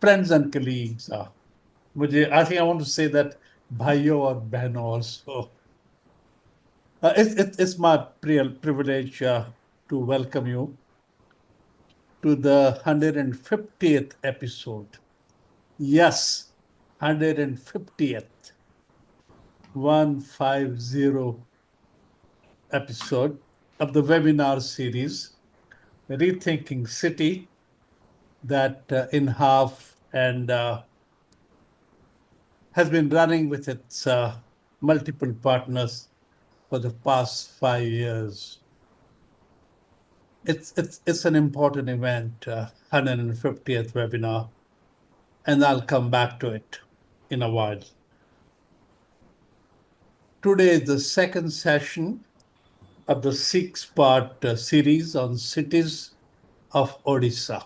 friends and colleagues. I think I want to say that bhaiyo or behno also. It's my privilege to welcome you to the 150th episode. Yes, 150th, 150 episode of the webinar series, Rethinking City, that INHAF and has been running with its multiple partners for the past 5 years. It's an important event, 150th webinar, and I'll come back to it in a while. Today is the second session of the six-part series on cities of Odisha.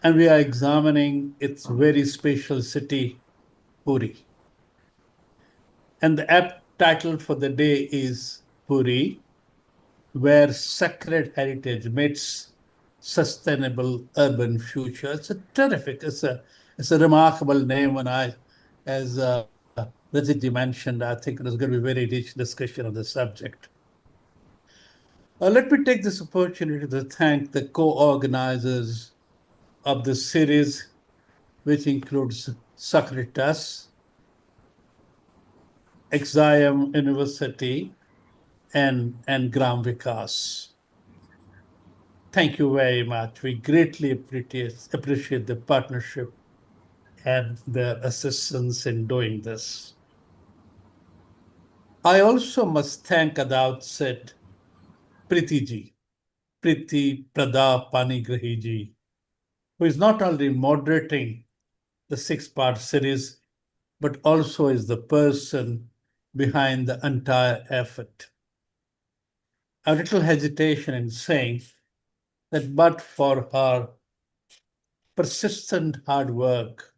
And we are examining its very special city, Puri. And the apt title for the day is Puri, where sacred heritage meets sustainable urban future. It's a terrific, it's a remarkable name. As Rachit mentioned, I think it was going to be a very rich discussion on the subject. Let me take this opportunity to thank the co-organizers of the series, which includes Socratus, Exayam University, and Gram Vikas. Thank you very much. We greatly appreciate the partnership and their assistance in doing this. I also must thank at the outset Preeti ji, Preeti Prada Panigrahi ji, who is not only moderating the six-part series, but also is the person behind the entire effort. A little hesitation in saying that but for her persistent hard work,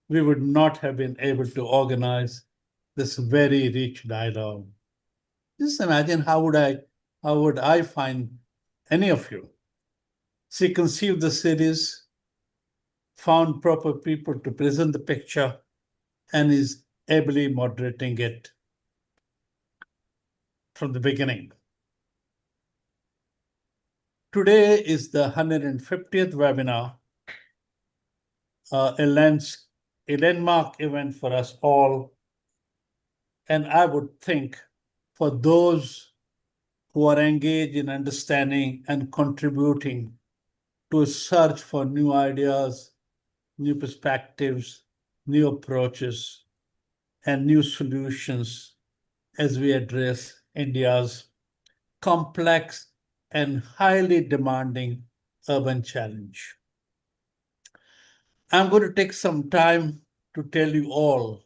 we would not have been able to organize this very rich dialogue. Just imagine how would I find any of you? She conceived the series, found proper people to present the picture, and is ably moderating it from the beginning. Today is the 150th webinar, a landmark event for us all. And I would think for those who are engaged in understanding and contributing to a search for new ideas, new perspectives, new approaches, and new solutions as we address India's complex and highly demanding urban challenge. I'm going to take some time to tell you all,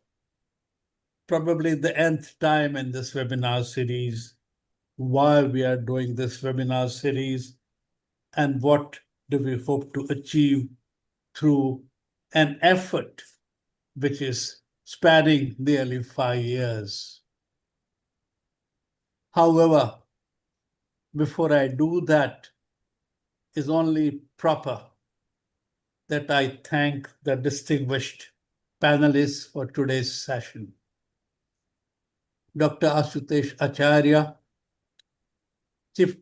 probably the nth time in this webinar series, why we are doing this webinar series and what do we hope to achieve through an effort which is spanning nearly 5 years. However, before I do that, it's only proper that I thank the distinguished panelists for today's session. Dr. Asutosh Acharya, Chief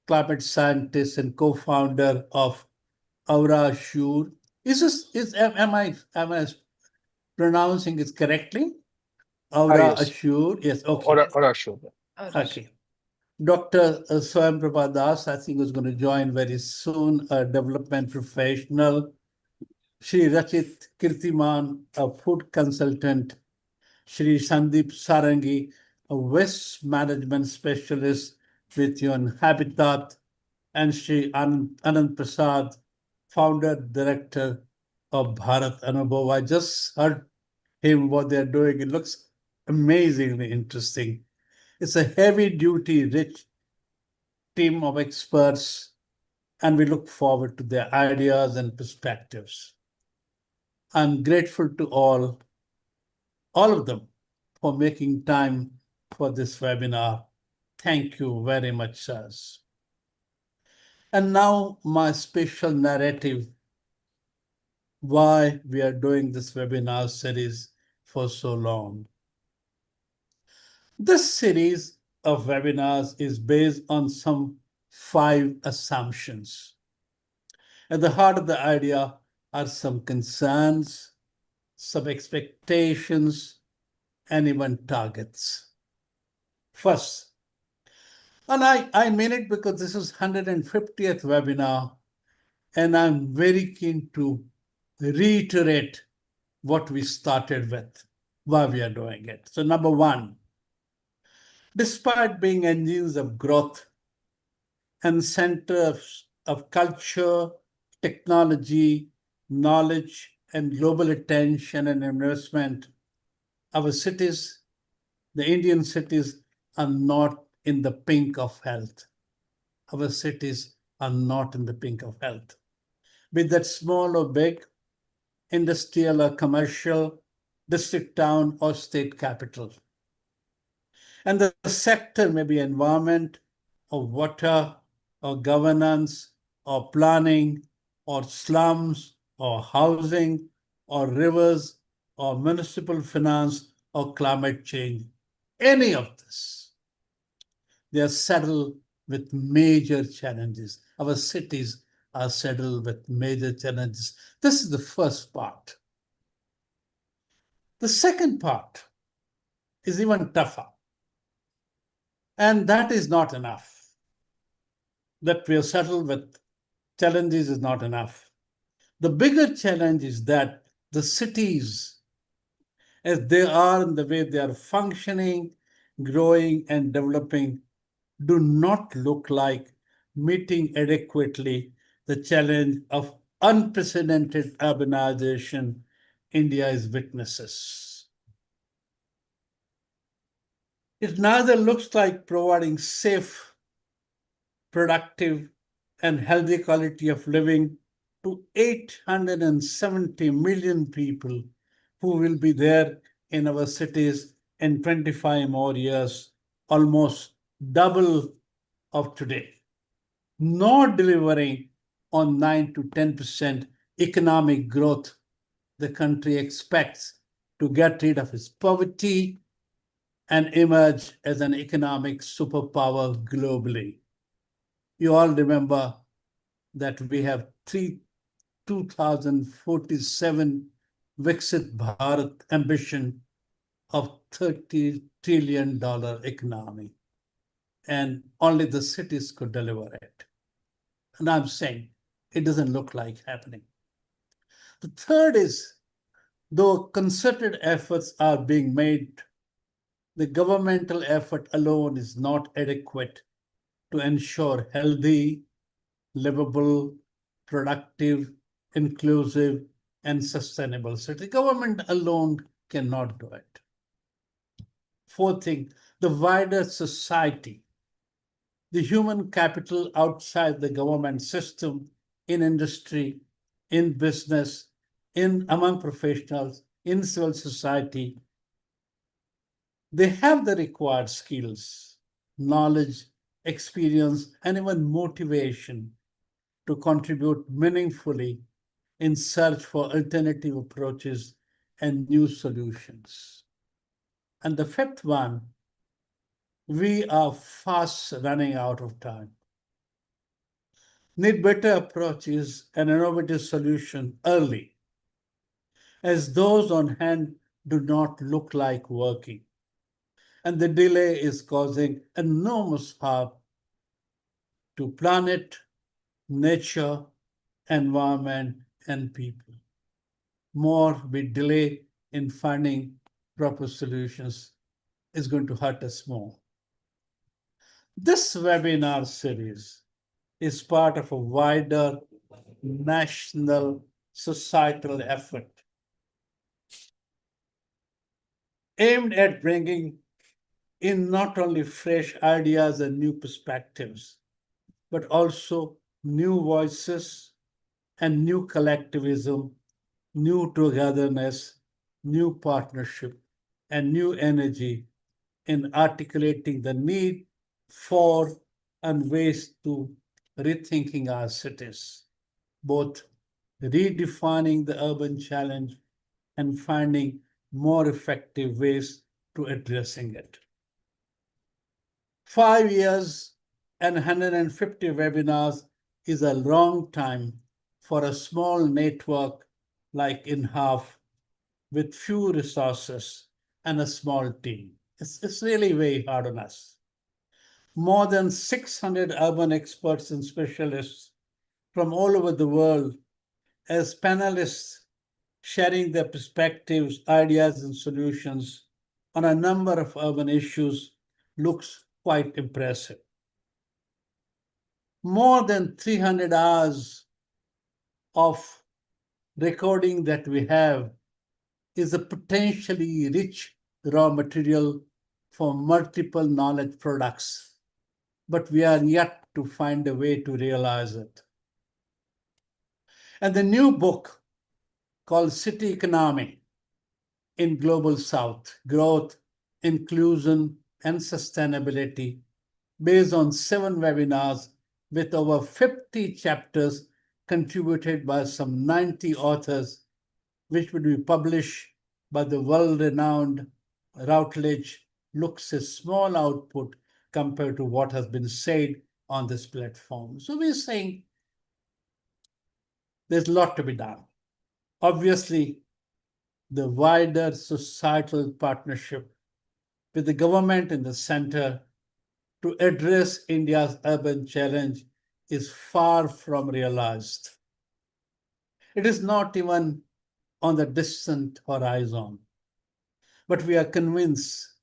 Climate Scientist and co-founder of Aurassure. Am I pronouncing it correctly? Aurassure. Yes, okay. Aurassure. Okay. Dr. Swayamprabha Das, I think, is going to join very soon, a development professional. Shri Rachit Kirteeman, a food consultant. Shri Sandeep Sarangi, a waste management specialist with UN Habitat. And Shri Ananta Prasad, founder, director of Bharatanubhav. I just heard him, what they're doing. It looks amazingly interesting. It's a heavy-duty, rich team of experts, and we look forward to their ideas and perspectives. I'm grateful to all of them, for making time for this webinar. Thank you very much, sirs. And now my special narrative, why we are doing this webinar series for so long. This series of webinars is based on some 5 assumptions. At the heart of the idea are some concerns, some expectations, and even targets. First, and I mean it because this is 150th webinar, and I'm very keen to reiterate what we started with, why we are doing it. So number one, despite being engines of growth and centers of culture, technology, knowledge, and global attention and investment, our cities, the Indian cities, are not in the pink of health. Our cities are not in the pink of health. Be that small or big, industrial or commercial, district town or state capital. And the sector may be environment or water or governance or planning or slums or housing or rivers or municipal finance or climate change. Any of this, they are saddled with major challenges. Our cities are saddled with major challenges. This is the first part. The second part is even tougher. And that is not enough. That we are settled with challenges is not enough. The bigger challenge is that the cities, as they are in the way they are functioning, growing, and developing, do not look like meeting adequately the challenge of unprecedented urbanization India is witnesses. It neither looks like providing safe, productive, and healthy quality of living to 870 million people who will be there in our cities in 25 more years, almost double of today. Not delivering on 9 to 10% economic growth the country expects to get rid of its poverty and emerge as an economic superpower globally. You all remember that we have 2047 Viksit Bharat ambition of $30 trillion economy. And only the cities could deliver it. And I'm saying it doesn't look like happening. The third is, though concerted efforts are being made, the governmental effort alone is not adequate to ensure healthy, livable, productive, inclusive, and sustainable city. Government alone cannot do it. Fourth thing, the wider society, the human capital outside the government system, in industry, in business, in among professionals, in civil society, they have the required skills, knowledge, experience, and even motivation to contribute meaningfully in search for alternative approaches and new solutions. And the fifth one, we are fast running out of time. Need better approaches and innovative solutions early, as those on hand do not look like working. And the delay is causing enormous harm to planet, nature, environment, and people. More we delay in finding proper solutions is going to hurt us more. This webinar series is part of a wider national societal effort aimed at bringing in not only fresh ideas and new perspectives, but also new voices and new collectivism, new togetherness, new partnership, and new energy in articulating the need for and ways to Rethinking Our Cities, both redefining the urban challenge and finding more effective ways to addressing it. 5 years and 150 webinars is a long time for a small network like INHAF with few resources and a small team. It's really very hard on us. More than 600 urban experts and specialists from all over the world as panelists sharing their perspectives, ideas, and solutions on a number of urban issues looks quite impressive. More than 300 hours of recording that we have is a potentially rich raw material for multiple knowledge products, but we are yet to find a way to realize it. And the new book called City Economy in Global South, Growth, Inclusion, and Sustainability, based on 7 webinars with over 50 chapters contributed by some 90 authors, which would be published by the world-renowned Routledge, looks a small output compared to what has been said on this platform. So we're saying there's a lot to be done. Obviously, the wider societal partnership with the government in the center to address India's urban challenge is far from realized. It is not even on the distant horizon. But we are convinced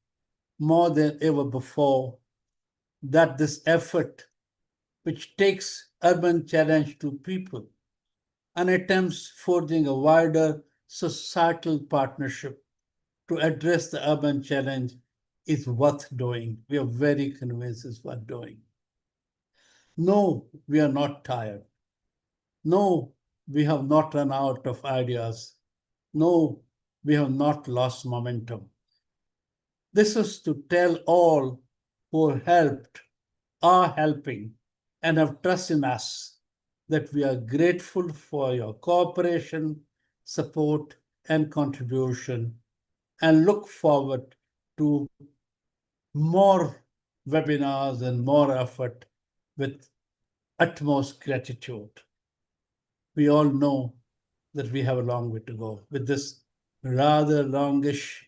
more than ever before that this effort, which takes urban challenge to people and attempts forging a wider societal partnership to address the urban challenge, is worth doing. We are very convinced it's worth doing. No, we are not tired. No, we have not run out of ideas. No, we have not lost momentum. This is to tell all who helped, are helping, and have trust in us that we are grateful for your cooperation, support, and contribution, and look forward to more webinars and more effort with utmost gratitude. We all know that we have a long way to go. With this rather longish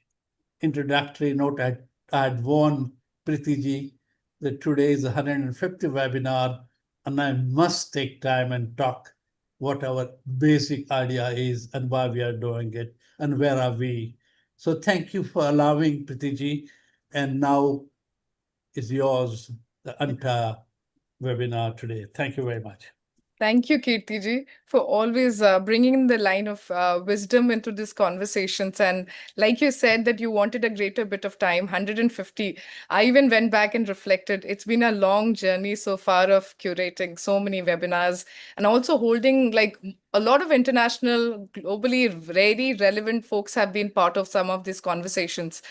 introductory note, I had warned Preeti ji that today is the 150th webinar, and I must take time and talk what our basic idea is and why we are doing it and where are we. So thank you for allowing, Preeti ji, and now is yours, the entire webinar today. Thank you very much. Thank you, Kirti for always bringing in the line of wisdom into these conversations. And like you said, that you wanted a greater bit of time, 150. I even went back and reflected. It's been a long journey so far of curating so many webinars and also holding like a lot of international, globally very relevant folks have been part of some of these conversations.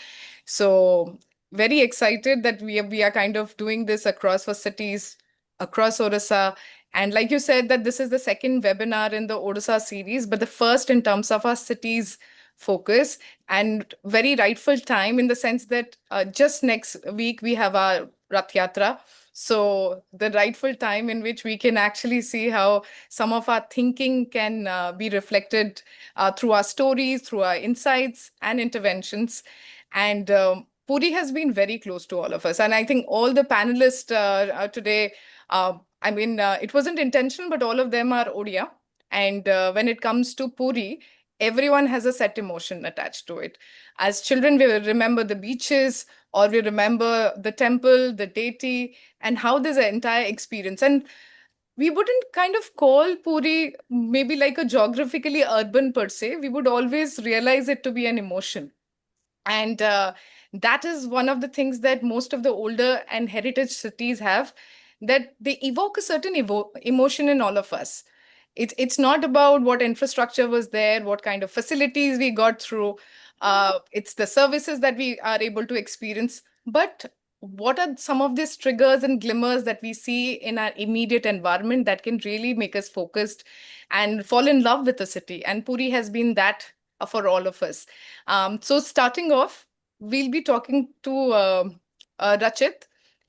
So very excited that we are kind of doing this across for cities, across Odisha. And like you said, that this is the second webinar in the Odisha series, but the first in terms of our cities focus, and very rightful time in the sense that just next week we have our Rath Yatra. So the rightful time in which we can actually see how some of our thinking can be reflected through our stories, through our insights and interventions. And Puri has been very close to all of us. And I think all the panelists today, it wasn't intentional, but all of them are Odia. And when it comes to Puri, everyone has a set emotion attached to it. As children, we will remember the beaches, or we remember the temple, the deity, and how there's an entire experience. And we wouldn't kind of call Puri maybe like a geographically urban per se. We would always realize it to be an emotion. And that is one of the things that most of the older and heritage cities have, that they evoke a certain emotion in all of us. It's not about what infrastructure was there, what kind of facilities we got through. It's the services that we are able to experience. But what are some of these triggers and glimmers that we see in our immediate environment that can really make us focused and fall in love with the city? And Puri has been that for all of us. So starting off, we'll be talking to Rachit,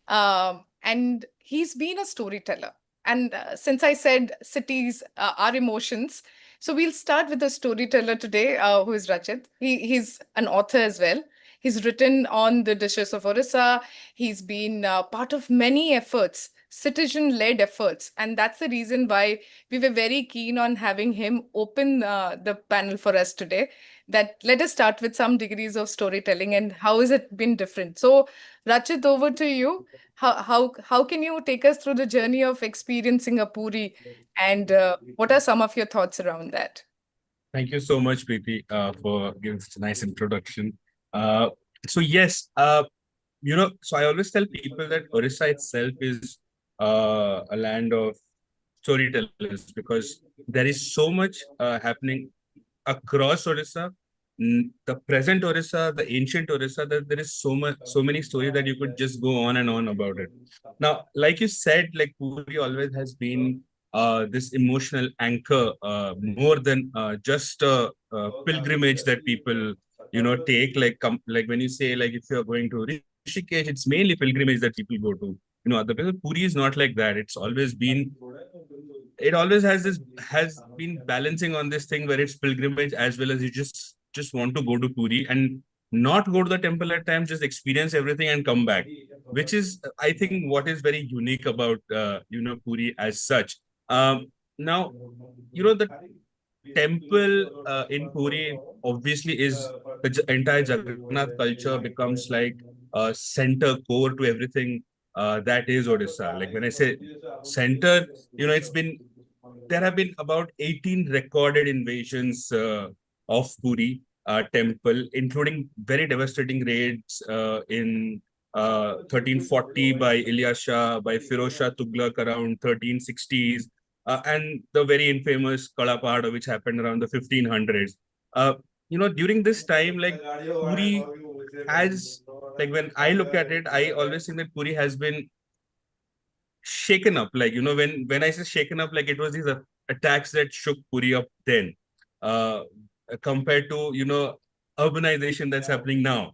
and he's been a storyteller. And since I said cities are emotions, so we'll start with a storyteller today, who is Rachit. He's an author as well. He's written on the dishes of Orissa. He's been part of many efforts, citizen-led efforts, and that's the reason why we were very keen on having him open the panel for us today. That let us start with some degrees of storytelling and how has it been different. So, Rachit, over to you. How can you take us through the journey of experiencing a Puri, and what are some of your thoughts around that? Thank you so much, Preeti, for giving such a nice introduction. Uh, so yes, so I always tell people that Orissa itself is a land of storytellers because there is so much happening across Orissa, the present Orissa, the ancient Orissa, that there is so many stories that you could just go on and on about it. Now, like you said, like Puri always has been this emotional anchor, more than just a pilgrimage that people, take. Like when you say, like if you're going to Rishikesh, it's mainly pilgrimage that people go to. Other people, Puri is not like that. It always has been balancing on this thing where it's pilgrimage as well as you just want to go to Puri and not go to the temple at times, just experience everything and come back, which is I think what is very unique about Puri as such. Now the temple in Puri obviously is the entire Jagannath culture becomes like a center core to everything that is Odisha. Like when I say center, there have been about 18 recorded invasions of Puri temple, including very devastating raids in 1340 by Ilyas Shah, by Firoz Shah Tughlaq around 1360s, and the very infamous Kalapada, which happened around the 1500s. During this time, like Puri has, like when I look at it, I always think that Puri has been shaken up. Like, when I say shaken up, like it was these attacks that shook Puri up then, uh, compared to, urbanization that's happening now.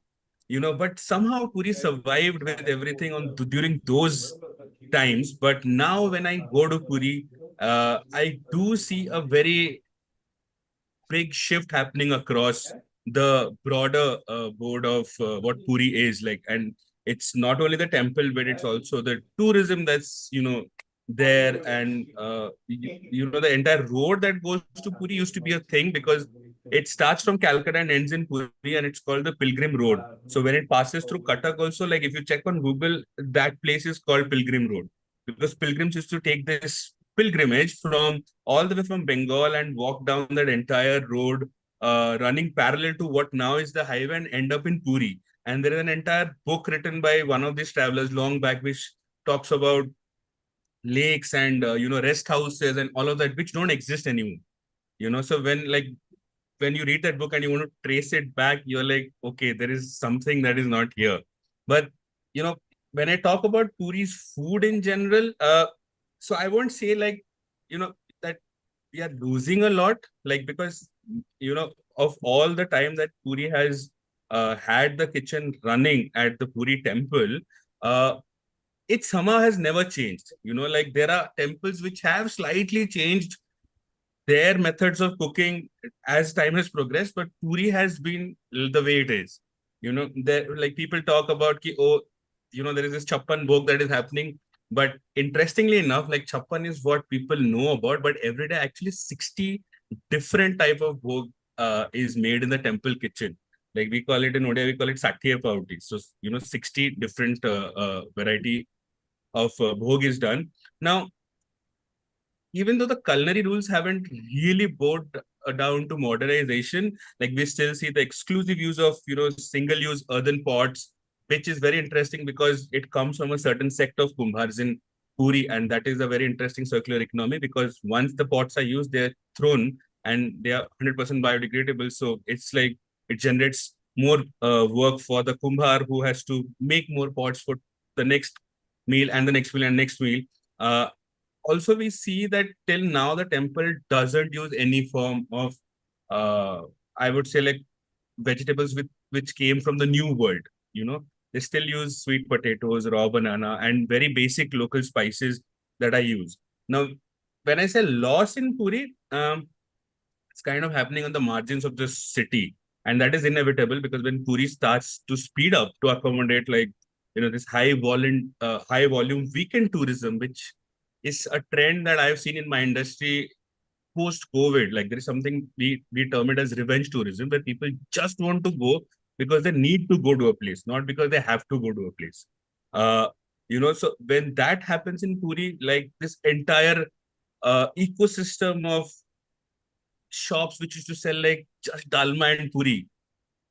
But somehow Puri survived with everything during those times. But now when I go to Puri, I do see a very big shift happening across the broader board of what Puri is like. And it's not only the temple, but it's also the tourism that's, there. And, the entire road that goes to Puri used to be a thing because it starts from Calcutta and ends in Puri, and it's called the Pilgrim Road. So when it passes through Cuttack also, like if you check on Google, that place is called Pilgrim Road because pilgrims used to take this pilgrimage from all the way from Bengal and walk down that entire road, running parallel to what now is the highway and end up in Puri. And there is an entire book written by one of these travelers long back, which talks about lakes and rest houses and all of that, which don't exist anymore. So when you read that book and you want to trace it back, you're like, okay, there is something that is not here. But you know, when I talk about Puri's food in general, so I won't say like, that we are losing a lot, like because of all the time that Puri has had the kitchen running at the Puri temple, it somehow has never changed. Like there are temples which have slightly changed their methods of cooking as time has progressed, but Puri has been the way it is. There like people talk about ki, oh, there is this chappan bhog that is happening. But interestingly enough, like chappan is what people know about, but every day actually 60 different type of bhog is made in the temple kitchen. Like we call it in Odia, we call it satya pauti. So 60 different variety of bhog is done. Now, even though the culinary rules haven't really bowed down to modernization, like we still see the exclusive use of single-use earthen pots, which is very interesting because it comes from a certain sect of Kumbhars in Puri, and that is a very interesting circular economy because once the pots are used, they're thrown and they are 100% biodegradable. So it's like it generates more work for the Kumbhar who has to make more pots for the next meal and the next meal and next meal. Also, we see that till now the temple doesn't use any form of, I would say, like vegetables which came from the new world. You know, they still use sweet potatoes, raw banana, and very basic local spices that I use. Now, when I say loss in Puri, it's kind of happening on the margins of the city, and that is inevitable because when Puri starts to speed up to accommodate like this high volume weekend tourism, which is a trend that I've seen in my industry post COVID. Like there is something we term it as revenge tourism, where people just want to go because they need to go to a place, not because they have to go to a place. So when that happens in Puri, like this entire ecosystem of shops which used to sell like just dalma and puri,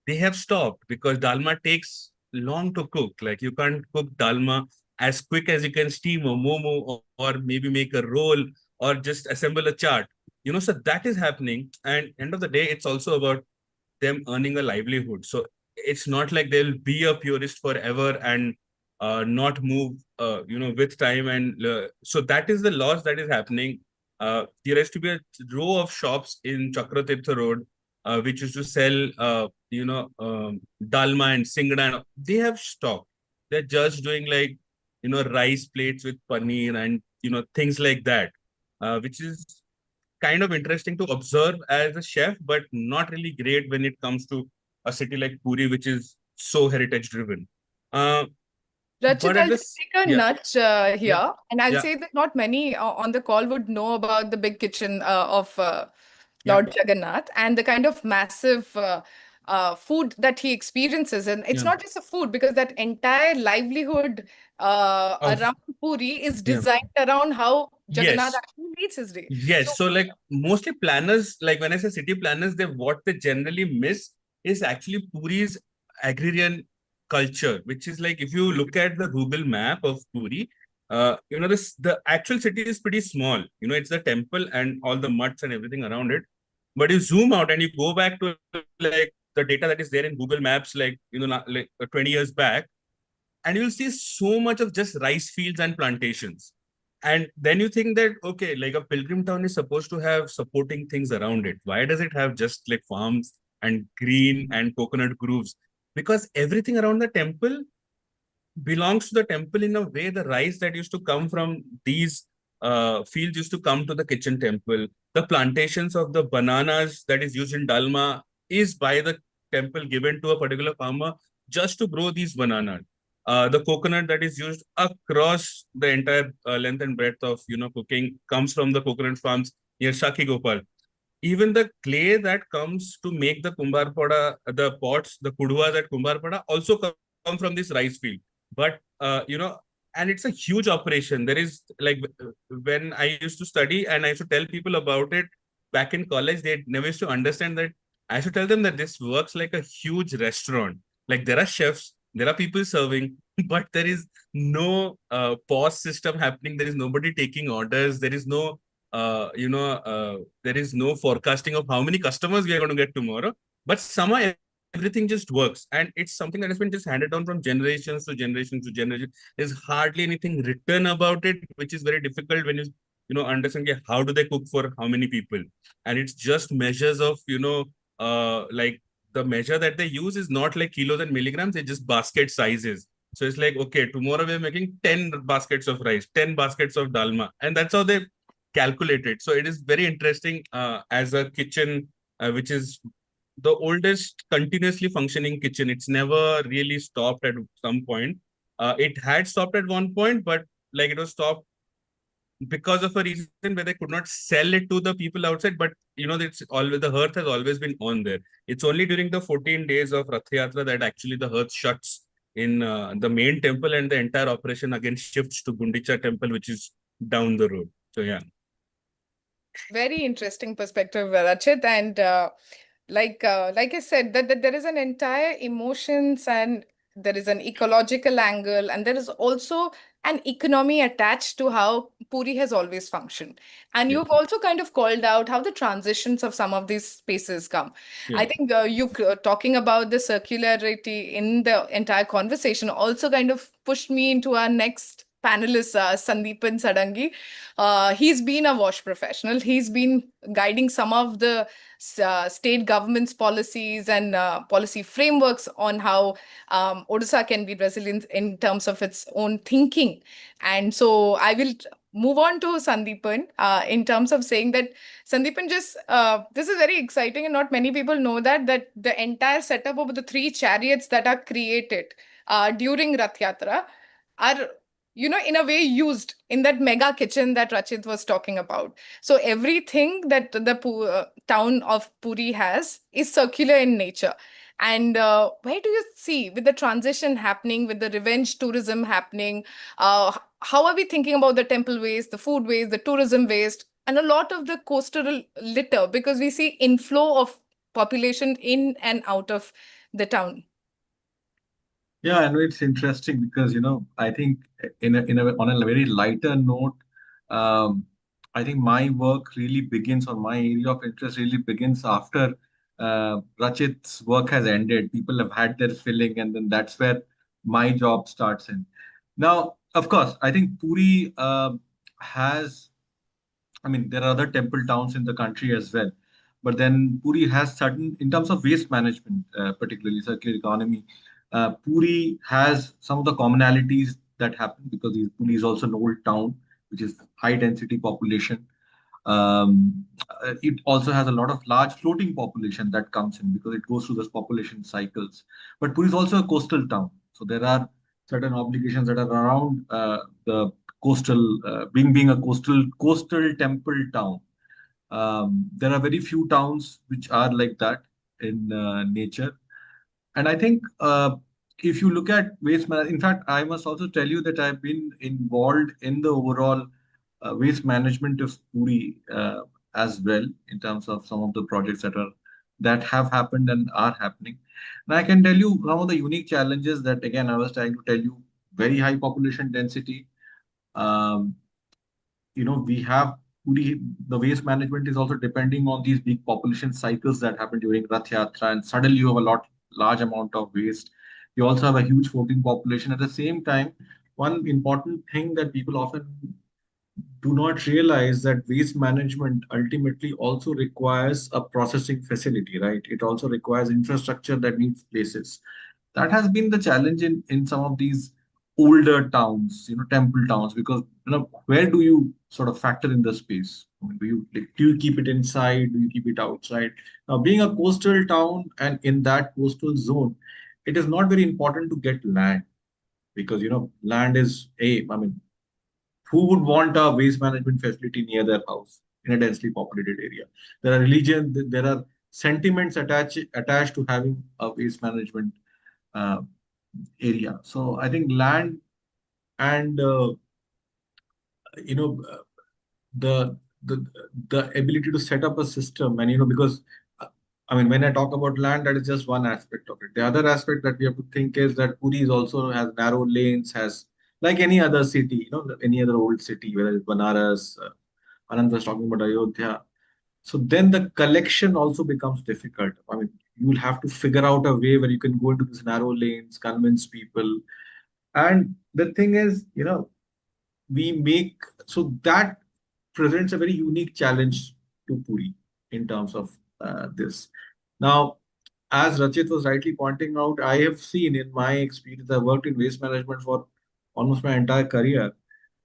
they have stopped because dalma takes long to cook. Like you can't cook dalma as quick as you can steam a momo, or maybe make a roll, or just assemble a chaat. So that is happening. And end of the day, it's also about them earning a livelihood. So it's not like they'll be a purist forever and not move, with time. And so that is the loss that is happening. There used to be a row of shops in Chakratirtha Road, which used to sell, dalma and singda. And they have stopped. They're just doing like, rice plates with paneer and, things like that, which is kind of interesting to observe as a chef, but not really great when it comes to a city like Puri, which is so heritage driven. Rachit, But I'll just take a yeah, nudge here, and I'll yeah, say that not many on the call would know about the big kitchen of yeah, Lord Jagannath and the kind of massive food that he experiences. And it's yeah. not just a food, because that entire livelihood Of around Puri is yeah, designed around how Jagannath yes. actually leads his day. Yes, So, so like mostly planners, like when I say city planners, what they generally miss is actually Puri's agrarian culture, which is like if you look at the Google map of Puri, the actual city is pretty small. It's the temple and all the mutts and everything around it. But you zoom out and you go back to like the data that is there in Google Maps, like 20 years back, and you'll see so much of just rice fields and plantations. And then you think that, okay, like a pilgrim town is supposed to have supporting things around it. Why does it have just like farms and green and coconut groves? Because everything around the temple belongs to the temple in a way. The rice that used to come from these fields used to come to the kitchen temple. The plantations of the bananas that is used in dalma is by the temple, given to a particular farmer just to grow these bananas. The coconut that is used across the entire length and breadth of cooking comes from the coconut farms near Shaki Gopal. Even the clay that comes to make the Kumbarpada, the pots, the kudwas at Kumbarpada also come from this rice field. But, and it's a huge operation. There is like when I used to study and I used to tell people about it back in college, they never used to understand that. I should tell them that this works like a huge restaurant. Like there are chefs, there are people serving, but there is no pause system happening. There is nobody taking orders. There is no forecasting of how many customers we are going to get tomorrow. But somehow everything just works, and it's something that has been just handed down from generations to generation to generation. There's hardly anything written about it, which is very difficult when you understand how do they cook for how many people, and it's just measures of like the measure that they use is not like kilos and milligrams. It's just basket sizes. So it's like, okay, tomorrow we're making 10 baskets of rice, 10 baskets of dalma, and that's how they calculate it. So it is very interesting as a kitchen, which is the oldest continuously functioning kitchen. It's never really stopped at some point. It had stopped at one point, but like it was stopped because of a reason where they could not sell it to the people outside. But it's always, the hearth has always been on there. It's only during the 14 days of Rath Yatra that actually the hearth shuts in the main temple, and the entire operation again shifts to Gundicha temple, which is down the road. So yeah. very interesting perspective, Rachit. And like I said, that there is an entire emotions, and there is an ecological angle, and there is also an economy attached to how Puri has always functioned. And Yeah. you've also kind of called out how the transitions of some of these spaces come. Yeah. I think talking about the circularity in the entire conversation also kind of pushed me into our next panelist, Sandipan Sarangi. He's been a wash professional. He's been guiding some of the state government's policies and policy frameworks on how Odisha can be resilient in terms of its own thinking. And so I will move on to Sandipan in terms of saying that Sandipan this is very exciting and not many people know that the entire setup of the 3 chariots that are created during Rath Yatra are, in a way used in that mega kitchen that Rachit was talking about. So everything that the town of Puri has is circular in nature. And where do you see with the transition happening, with the revenge tourism happening, how are we thinking about the temple waste, the food waste, the tourism waste, and a lot of the coastal litter, because we see inflow of population in and out of the town? Yeah, I know it's interesting because I think on a very lighter note, um, I think my work really begins, or my area of interest really begins after Rachit's work has ended. People have had their filling, and then that's where my job starts in. Now, of course, I think Puri has. I mean, there are other temple towns in the country as well. But then Puri has certain, in terms of waste management, particularly circular economy, Puri has some of the commonalities that happen because Puri is also an old town, which is high density population. It also has a lot of large floating population that comes in because it goes through those population cycles. But Puri is also a coastal town. So there are certain obligations that are around the coastal, being a coastal temple town. There are very few towns which are like that in nature. And I think if you look at waste management, in fact, I must also tell you that I've been involved in the overall waste management of Puri as well, in terms of some of the projects that have happened and are happening. And I can tell you some of the unique challenges that, again, I was trying to tell you: very high population density. Um, we have Puri, the waste management is also depending on these big population cycles that happen during Rath Yatra, and suddenly you have a large amount of waste. You also have a huge floating population. At the same time, one important thing that people often do not realize that waste management ultimately also requires a processing facility, right? It also requires infrastructure that needs places. That has been the challenge in some of these older towns, temple towns, because where do you sort of factor in the space? I mean, do you keep it inside? Do you keep it outside? Now, being a coastal town and in that coastal zone, it is not very important to get land because land is I mean, who would want a waste management facility near their house in a densely populated area? There are there are sentiments attached to having a waste management uh, area. So I think land and you know uh, the the the ability to set up a system, and because uh, I mean, when I talk about land, that is just one aspect of it. The other aspect that we have to think is that Puri is also has narrow lanes, has, like any other city, any other old city, whether it's Banaras, Ananta was talking about Ayodhya. So then the collection also becomes difficult. I mean, you will have to figure out a way where you can go into these narrow lanes, convince people. And the thing is, we make so that presents a very unique challenge to Puri in terms of this. Now, as Rachit was rightly pointing out, I have seen in my experience, I worked in waste management for almost my entire career.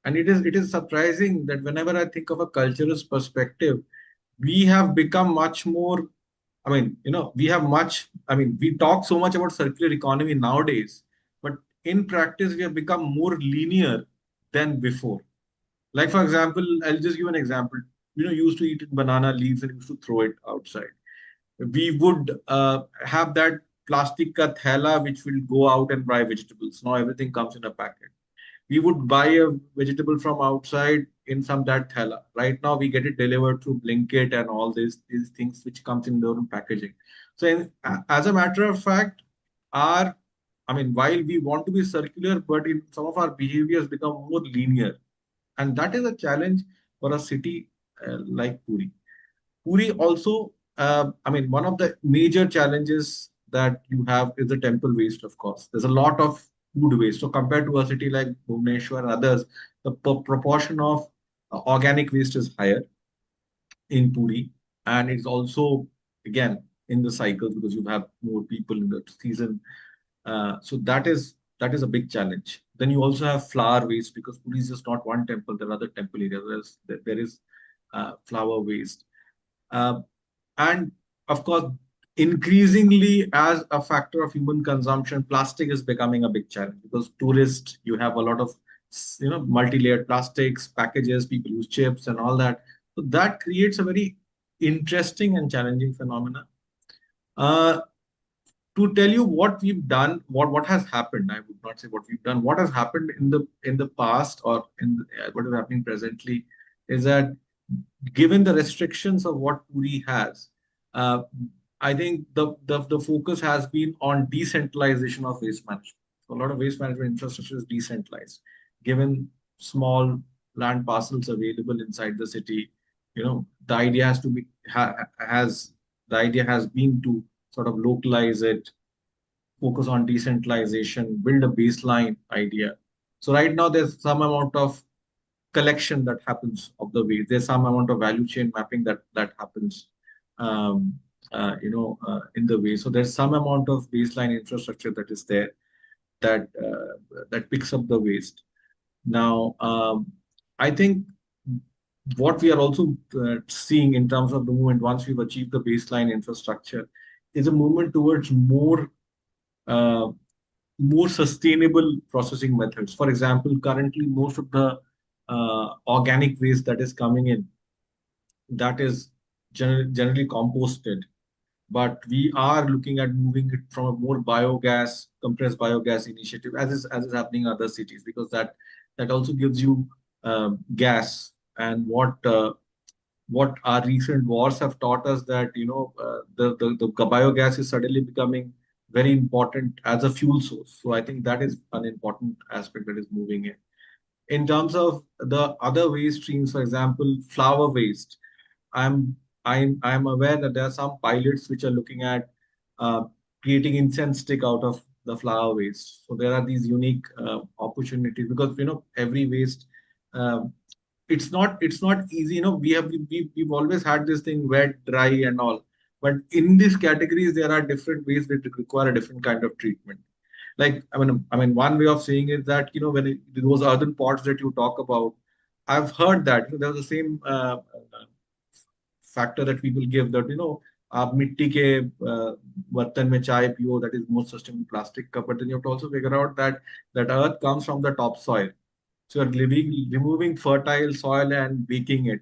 And it is surprising that whenever I think of a culturist perspective, we have become much more. I mean, we talk so much about circular economy nowadays, but in practice, we have become more linear than before. Like, for example, I'll just give an example. You used to eat banana leaves and used to throw it outside. We would have that plastic ka thela which will go out and buy vegetables. Now everything comes in a packet. We would buy a vegetable from outside in some that thela. Right now we get it delivered through Blinkit and all these things which comes in their own packaging. So as a matter of fact, our I mean, while we want to be circular, but in some of our behaviors become more linear. And that is a challenge for a city like Puri. Puri also, I mean, one of the major challenges that you have is the temple waste, of course. There's a lot of food waste. So compared to a city like Bhubaneswar and others, the proportion of organic waste is higher in Puri. And it's also, again, in the cycle because you have more people in the season. So that is a big challenge. Then you also have flower waste because Puri is just not one temple. There are other temple areas. There is flower waste. Uh, and of course, increasingly as a factor of human consumption, plastic is becoming a big challenge because tourists, you have a lot of multi-layered plastics, packages, people use chips and all that. So that creates a very interesting and challenging phenomena. Uh, to tell you what we've done, what has happened, I would not say what we've done. What has happened in the past or what is happening presently is that given the restrictions of what Puri has, uh, I think the focus has been on decentralization of waste management. So a lot of waste management infrastructure is decentralized, given small land parcels available inside the city. The idea has to be has the idea has been to sort of localize it, focus on decentralization, build a baseline idea. So right now there's some amount of collection that happens of the waste. There's some amount of value chain mapping that happens, in the waste. So there's some amount of baseline infrastructure that is there that picks up the waste. Now, I think what we are also seeing in terms of the movement once we've achieved the baseline infrastructure is a movement towards uh, more sustainable processing methods. For example, currently most of the organic waste that is coming in, that is generally composted. But we are looking at moving it from a more biogas, compressed biogas initiative, as is happening in other cities, because that also gives you gas. And what our recent wars have taught us that the biogas is suddenly becoming very important as a fuel source. So I think that is an important aspect that is moving in. In terms of the other waste streams, for example, flower waste, I'm I'm aware that there are some pilots which are looking at uh, creating incense stick out of the flower waste. So there are these unique opportunities because every waste. um it's not easy. We've always had this thing wet, dry, and all. But in these categories, there are different ways that require a different kind of treatment. Like I mean, one way of saying is that when those earthen pots that you talk about, I've heard that there's the same factor that people give that आप मिट्टी के बर्तन में चाय पियो, that is most sustainable plastic cup. But then you have to also figure out that earth comes from the topsoil. So you're removing fertile soil and baking it.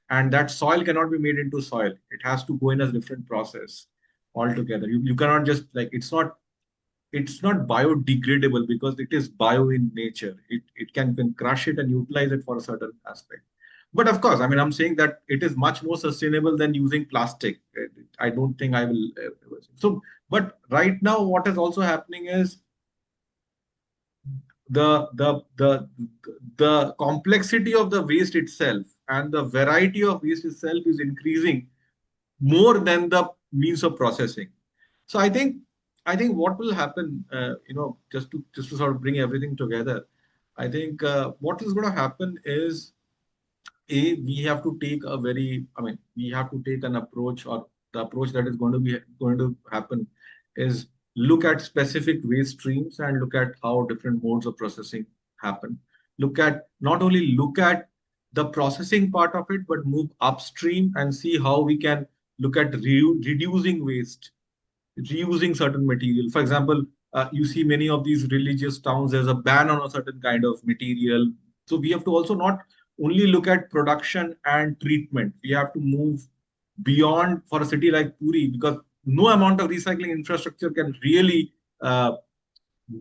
And that soil cannot be made into soil. It has to go in a different process altogether. You cannot just it's not biodegradable because it is bio in nature. It can crush it and utilize it for a certain aspect. But of course, I mean, I'm saying that it is much more sustainable than using plastic. I don't think I will. So, but right now, what is also happening is the the the the complexity of the waste itself and the variety of waste itself is increasing more than the means of processing. So I think what will happen, just to sort of bring everything together, I think what is going to happen is we have to take we have to take an approach, or the approach that is going to happen is look at specific waste streams and look at how different modes of processing happen. Not only look at the processing part of it, but move upstream and see how we can look at reducing waste, reusing certain material. For example, you see many of these religious towns, there's a ban on a certain kind of material. So we have to also not only look at production and treatment. We have to move beyond for a city like Puri, because no amount of recycling infrastructure can really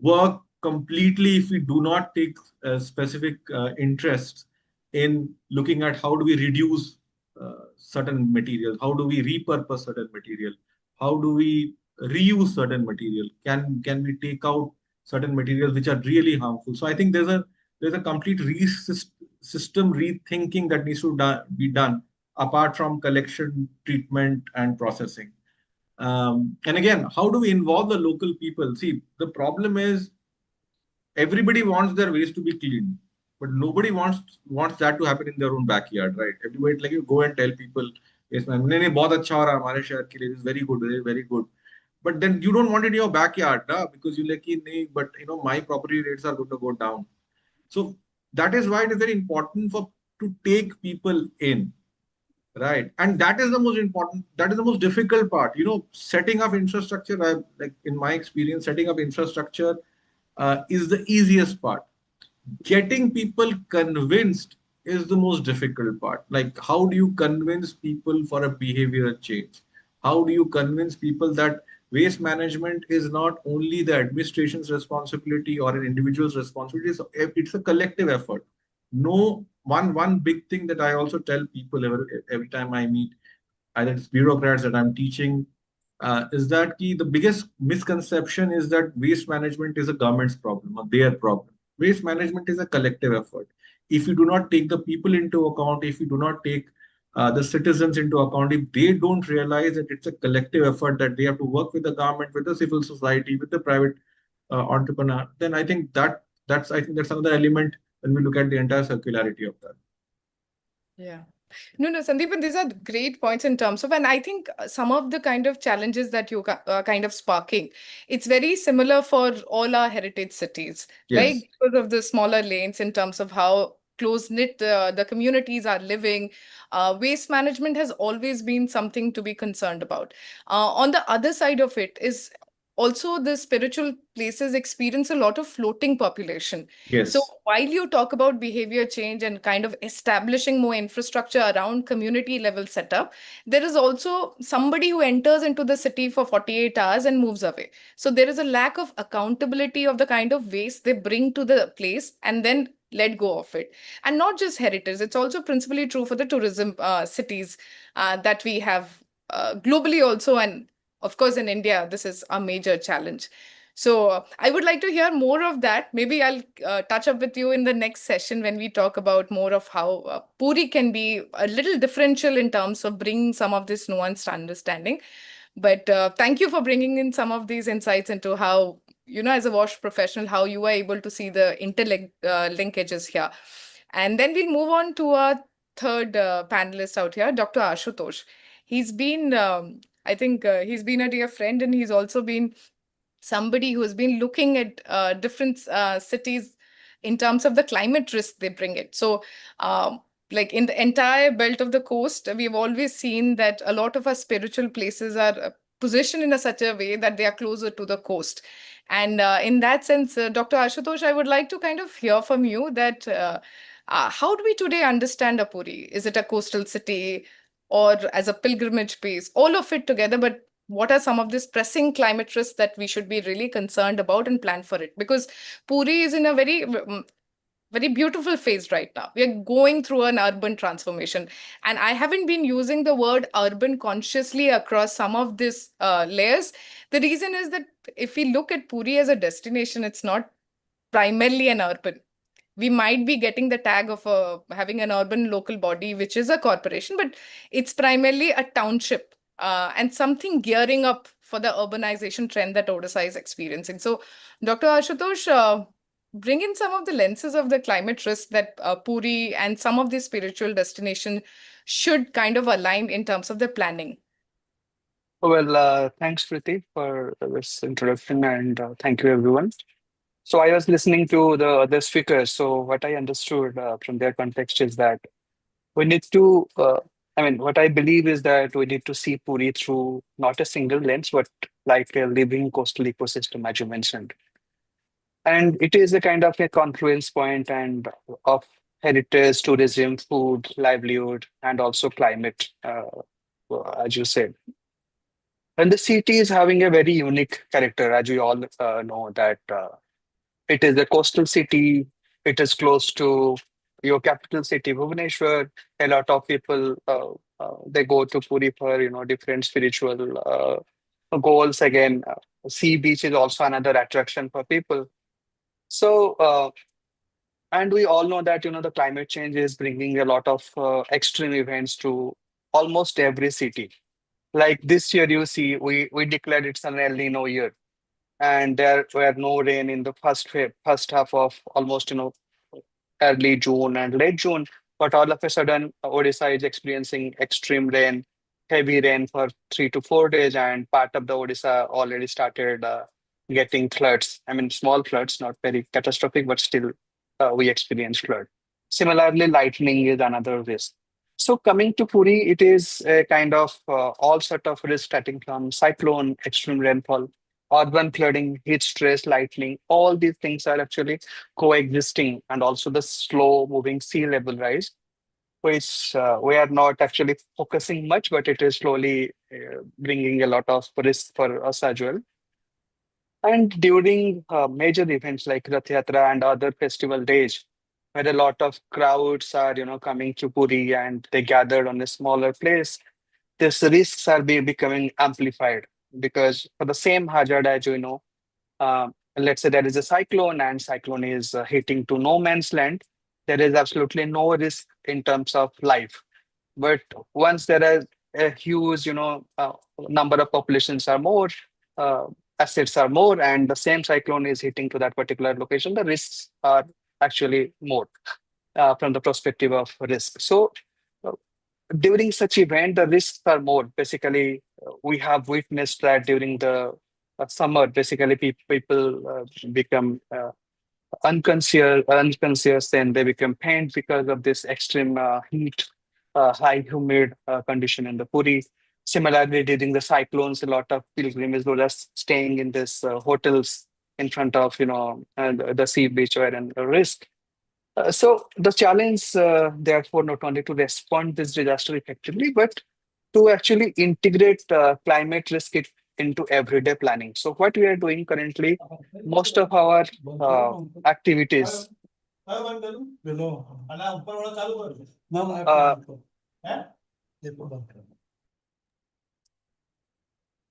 work completely if we do not take specific interests in looking at how do we reduce certain materials, how do we repurpose certain material, how do we reuse certain material, can we take out certain materials which are really harmful. So I think there's a complete system rethinking that needs to be done apart from collection, treatment, and processing. And again, how do we involve the local people? See, the problem is everybody wants their waste to be clean, but nobody wants that to happen in their own backyard, right? Everybody, like, you go and tell people, yes ma'am, नहीं नहीं बहुत अच्छा हो रहा है हमारे शहर के लिए, this is very good, very good. But then you don't want it in your backyard, because you like, nahi, but my property rates are going to go down. So that is why it is very important to take people in, right? And that is the most important, that is the most difficult part. Setting up infrastructure, like in my experience, setting up infrastructure is the easiest part. Getting people convinced is the most difficult part. Like, how do you convince people for a behavioral change? How do you convince people that waste management is not only the administration's responsibility or an individual's responsibility, it's a collective effort. No, one big thing that I also tell people every time I meet, either it's bureaucrats that I'm teaching, is that the biggest misconception is that waste management is a government's problem or their problem. Waste management is a collective effort. If you do not take the people into account, if you do not take the citizens into account, if they don't realize that it's a collective effort, that they have to work with the government, with the civil society, with the private entrepreneur, then I think that's another element when we look at the entire circularity of that. Yeah. No, Sandipan, these are great points in terms of, and I think some of the kind of challenges that you kind of sparking, it's very similar for all our heritage cities, Yes. right? Because of the smaller lanes in terms of how close-knit the communities are living. Waste management has always been something to be concerned about. On the other side of it is also the spiritual places experience a lot of floating population. Yes. So while you talk about behavior change and kind of establishing more infrastructure around community level setup, there is also somebody who enters into the city for 48 hours and moves away. So there is a lack of accountability of the kind of waste they bring to the place and then let go of it. And not just heritage, it's also principally true for the tourism cities that we have globally also, and of course, in India, this is a major challenge. So I would like to hear more of that. Maybe I'll touch up with you in the next session when we talk about more of how Puri can be a little differential in terms of bringing some of this nuanced understanding. But thank you for bringing in some of these insights into how, as a wash professional, how you are able to see the linkages here. And then we'll move on to our third panelist out here, Dr. Asutosh. He's been I think he's been a dear friend, and he's also been somebody who has been looking at different cities in terms of the climate risk they bring it. So like in the entire belt of the coast, we've always seen that a lot of our spiritual places are positioned in such a way that they are closer to the coast. And in that sense, Dr. Asutosh, I would like to kind of hear from you that how do we today understand Puri? Is it a coastal city or as a pilgrimage place? All of it together, but what are some of these pressing climate risks that we should be really concerned about and plan for it? Because Puri is in a very, very beautiful phase right now. We are going through an urban transformation. And I haven't been using the word urban consciously across some of these layers. The reason is that if we look at Puri as a destination, it's not primarily an urban. We might be getting the tag of having an urban local body, which is a corporation, but it's primarily a township and something gearing up for the urbanization trend that Odisha is experiencing. So, Dr. Asutosh, bring in some of the lenses of the climate risk that Puri and some of the spiritual destinations should kind of align in terms of the planning. Well, thanks, Preeti, for this introduction, and thank you, everyone. So I was listening to the other speakers. So what I understood from their context is that we need to, what I believe is that we need to see Puri through not a single lens, but like a living coastal ecosystem, as you mentioned. And it is a kind of a confluence point and of heritage, tourism, food, livelihood, and also climate, as you said. And the city is having a very unique character, as we all know that. It is a coastal city. It is close to your capital city, Bhubaneswar. A lot of people they go to Puri for different spiritual goals. Again, sea beach is also another attraction for people. So, and we all know that, the climate change is bringing a lot of extreme events to almost every city. Like this year, you see, we declared it's an El Nino year, and there were no rain in the first half of almost, early June and late June. But all of a sudden, Odisha is experiencing extreme rain, heavy rain for 3 to 4 days, and part of the Odisha already started getting floods. I mean, small floods, not very catastrophic, but still we experience flood. Similarly, lightning is another risk. So coming to Puri, it is a kind of all sort of risk starting from cyclone, extreme rainfall, urban flooding, heat stress, lightning. All these things are actually coexisting, and also the slow moving sea level rise, which we are not actually focusing much, but it is slowly bringing a lot of risk for us as well. And during major events like Rath Yatra and other festival days, where a lot of crowds are, coming to Puri and they gathered on a smaller place, these risks are becoming amplified because for the same hazard as let's say there is a cyclone and cyclone is hitting to no man's land, there is absolutely no risk in terms of life. But once there are a huge, number of populations are more, uh, assets are more, and the same cyclone is hitting to that particular location, the risks are actually more from the perspective of risk. So uh, during such event, the risks are more. Basically, we have witnessed that during the summer, basically people become unconscious, and they become pained because of this extreme heat, high humid condition in the Puri. Similarly, during the cyclones, a lot of pilgrims were just staying in these hotels in front of the sea beach were in risk. So the challenge, therefore, not only to respond this disaster effectively, but to actually integrate climate risk into everyday planning. So what we are doing currently, most of our activities.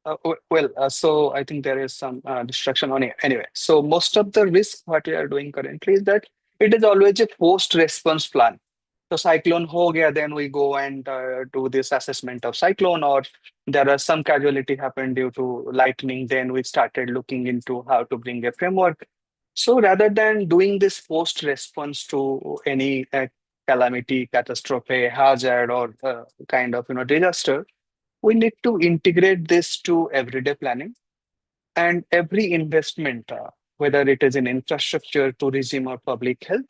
Uh, so I think there is some distraction on it. Anyway, so most of the risk what we are doing currently is that it is always a post-response plan. So cyclone ho gaya, then we go and do this assessment of cyclone, or there are some casualty happened due to lightning. Then we started looking into how to bring a framework. So rather than doing this post-response to any calamity, catastrophe, hazard, or kind of disaster, we need to integrate this to everyday planning, and every investment, whether it is in infrastructure, tourism, or public health,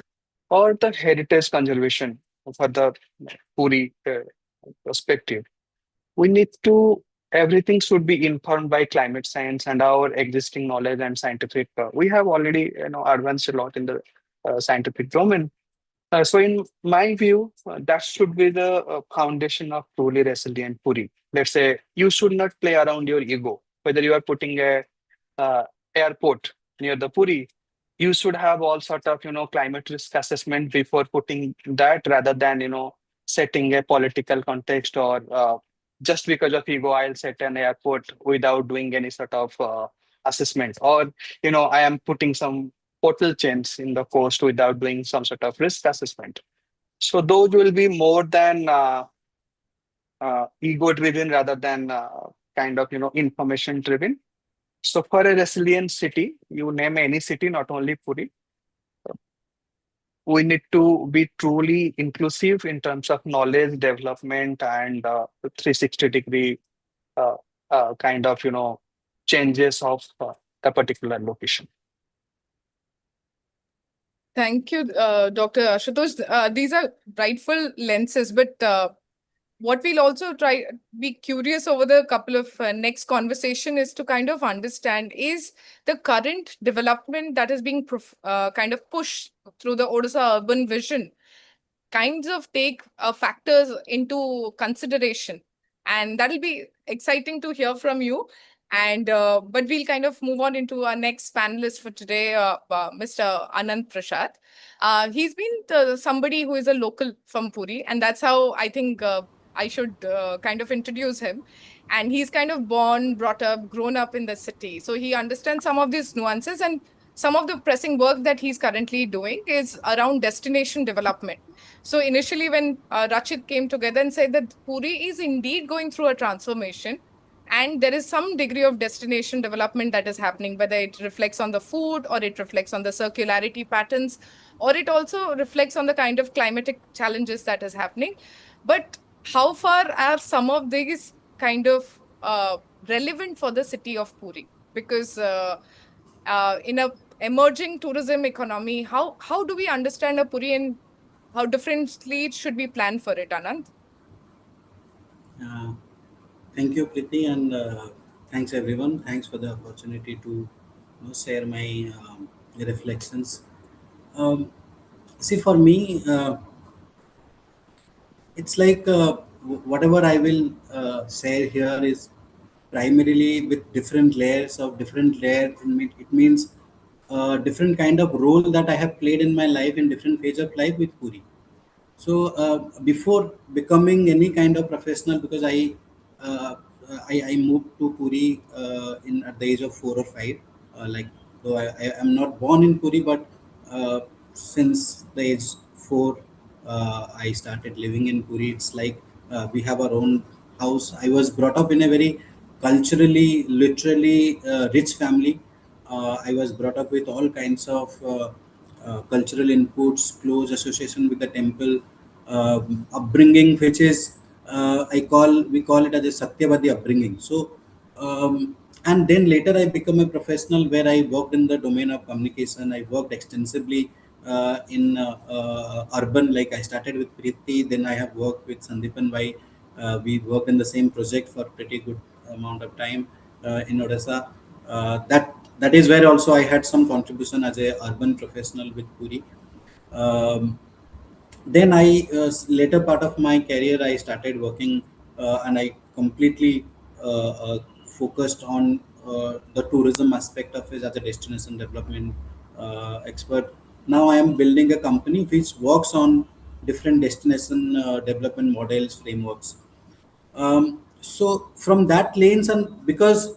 or the heritage conservation for the Puri perspective. We need to, everything should be informed by climate science and our existing knowledge and scientific. We have already advanced a lot in the scientific domain. So in my view, that should be the foundation of truly resilient Puri. Let's say you should not play around your ego. Whether you are putting a airport near the Puri, you should have all sort of climate risk assessment before putting that, rather than setting a political context, or just because of ego I'll set an airport without doing any sort of assessment, or I am putting some hotel chains in the coast without doing some sort of risk assessment. So those will be more than ego driven, rather than kind of information driven. So for a resilient city, you name any city, not only Puri, we need to be truly inclusive in terms of knowledge development and 360-degree uh, kind of changes of a particular location. Thank you, Dr. Asutosh. These are rightful lenses, but what we'll also try be curious over the couple of next conversation is to kind of understand, is the current development that is being kind of pushed through the Odisha urban vision kinds of take factors into consideration, and that'll be exciting to hear from you. And but we'll kind of move on into our next panelist for today, Mr. Anant Prasad. He's been somebody who is a local from Puri, and that's how I think I should kind of introduce him. And he's kind of born, brought up, grown up in the city, so he understands some of these nuances, and some of the pressing work that he's currently doing is around destination development. So initially when Rachit came together and said that Puri is indeed going through a transformation, and there is some degree of destination development that is happening, whether it reflects on the food or it reflects on the circularity patterns, or it also reflects on the kind of climatic challenges that is happening. But how far are some of these kind of relevant for the city of Puri? Because in a emerging tourism economy, how do we understand a Puri and how differently it should be planned for it, Anant? Uh, Thank you, Preeti, and thanks everyone. Thanks for the opportunity to share my reflections. Um, See, for me, it's like whatever I will say here is primarily with different layers of different layer. It means different kind of role that I have played in my life in different phase of life with Puri. So before becoming any kind of professional, because uh, I moved to Puri in at the age of 4 or 5. Like though I am not born in Puri, but since the age 4, I started living in Puri. It's like we have our own house. I was brought up in a very culturally, literally rich family. I was brought up with all kinds of cultural inputs, close association with the temple, upbringing, which is we call it as a Satyavadi upbringing. So, and then later I become a professional where I worked in the domain of communication. I worked extensively in urban, like I started with Preeti, then I have worked with Sandipan. We worked in the same project for pretty good amount of time in Odisha. That is where also I had some contribution as a urban professional with Puri. Um, then later part of my career I started working and I completely focused on the tourism aspect of it as a destination development expert. Now I am building a company which works on different destination development models, frameworks. So from that lens, and because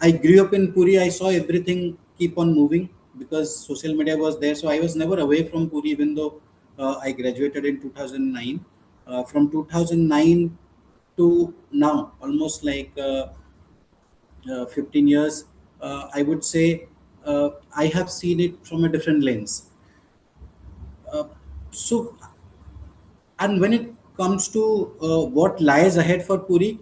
I grew up in Puri, I saw everything keep on moving because social media was there. So I was never away from Puri, even though I graduated in 2009. From 2009 to now, almost like 15 years, I would say I have seen it from a different lens. Uh, so And when it comes to what lies ahead for Puri,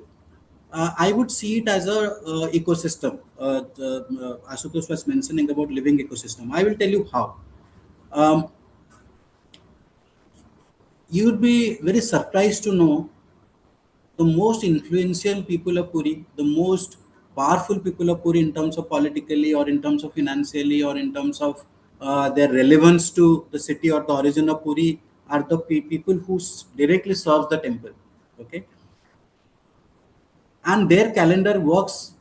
I would see it as a ecosystem. Asutosh was mentioning about living ecosystem. I will tell you how. Um, you would be very surprised to know the most influential people of Puri, the most powerful people of Puri in terms of politically or in terms of financially or in terms of their relevance to the city or the origin of Puri are the people who directly serve the temple. Okay, and their calendar works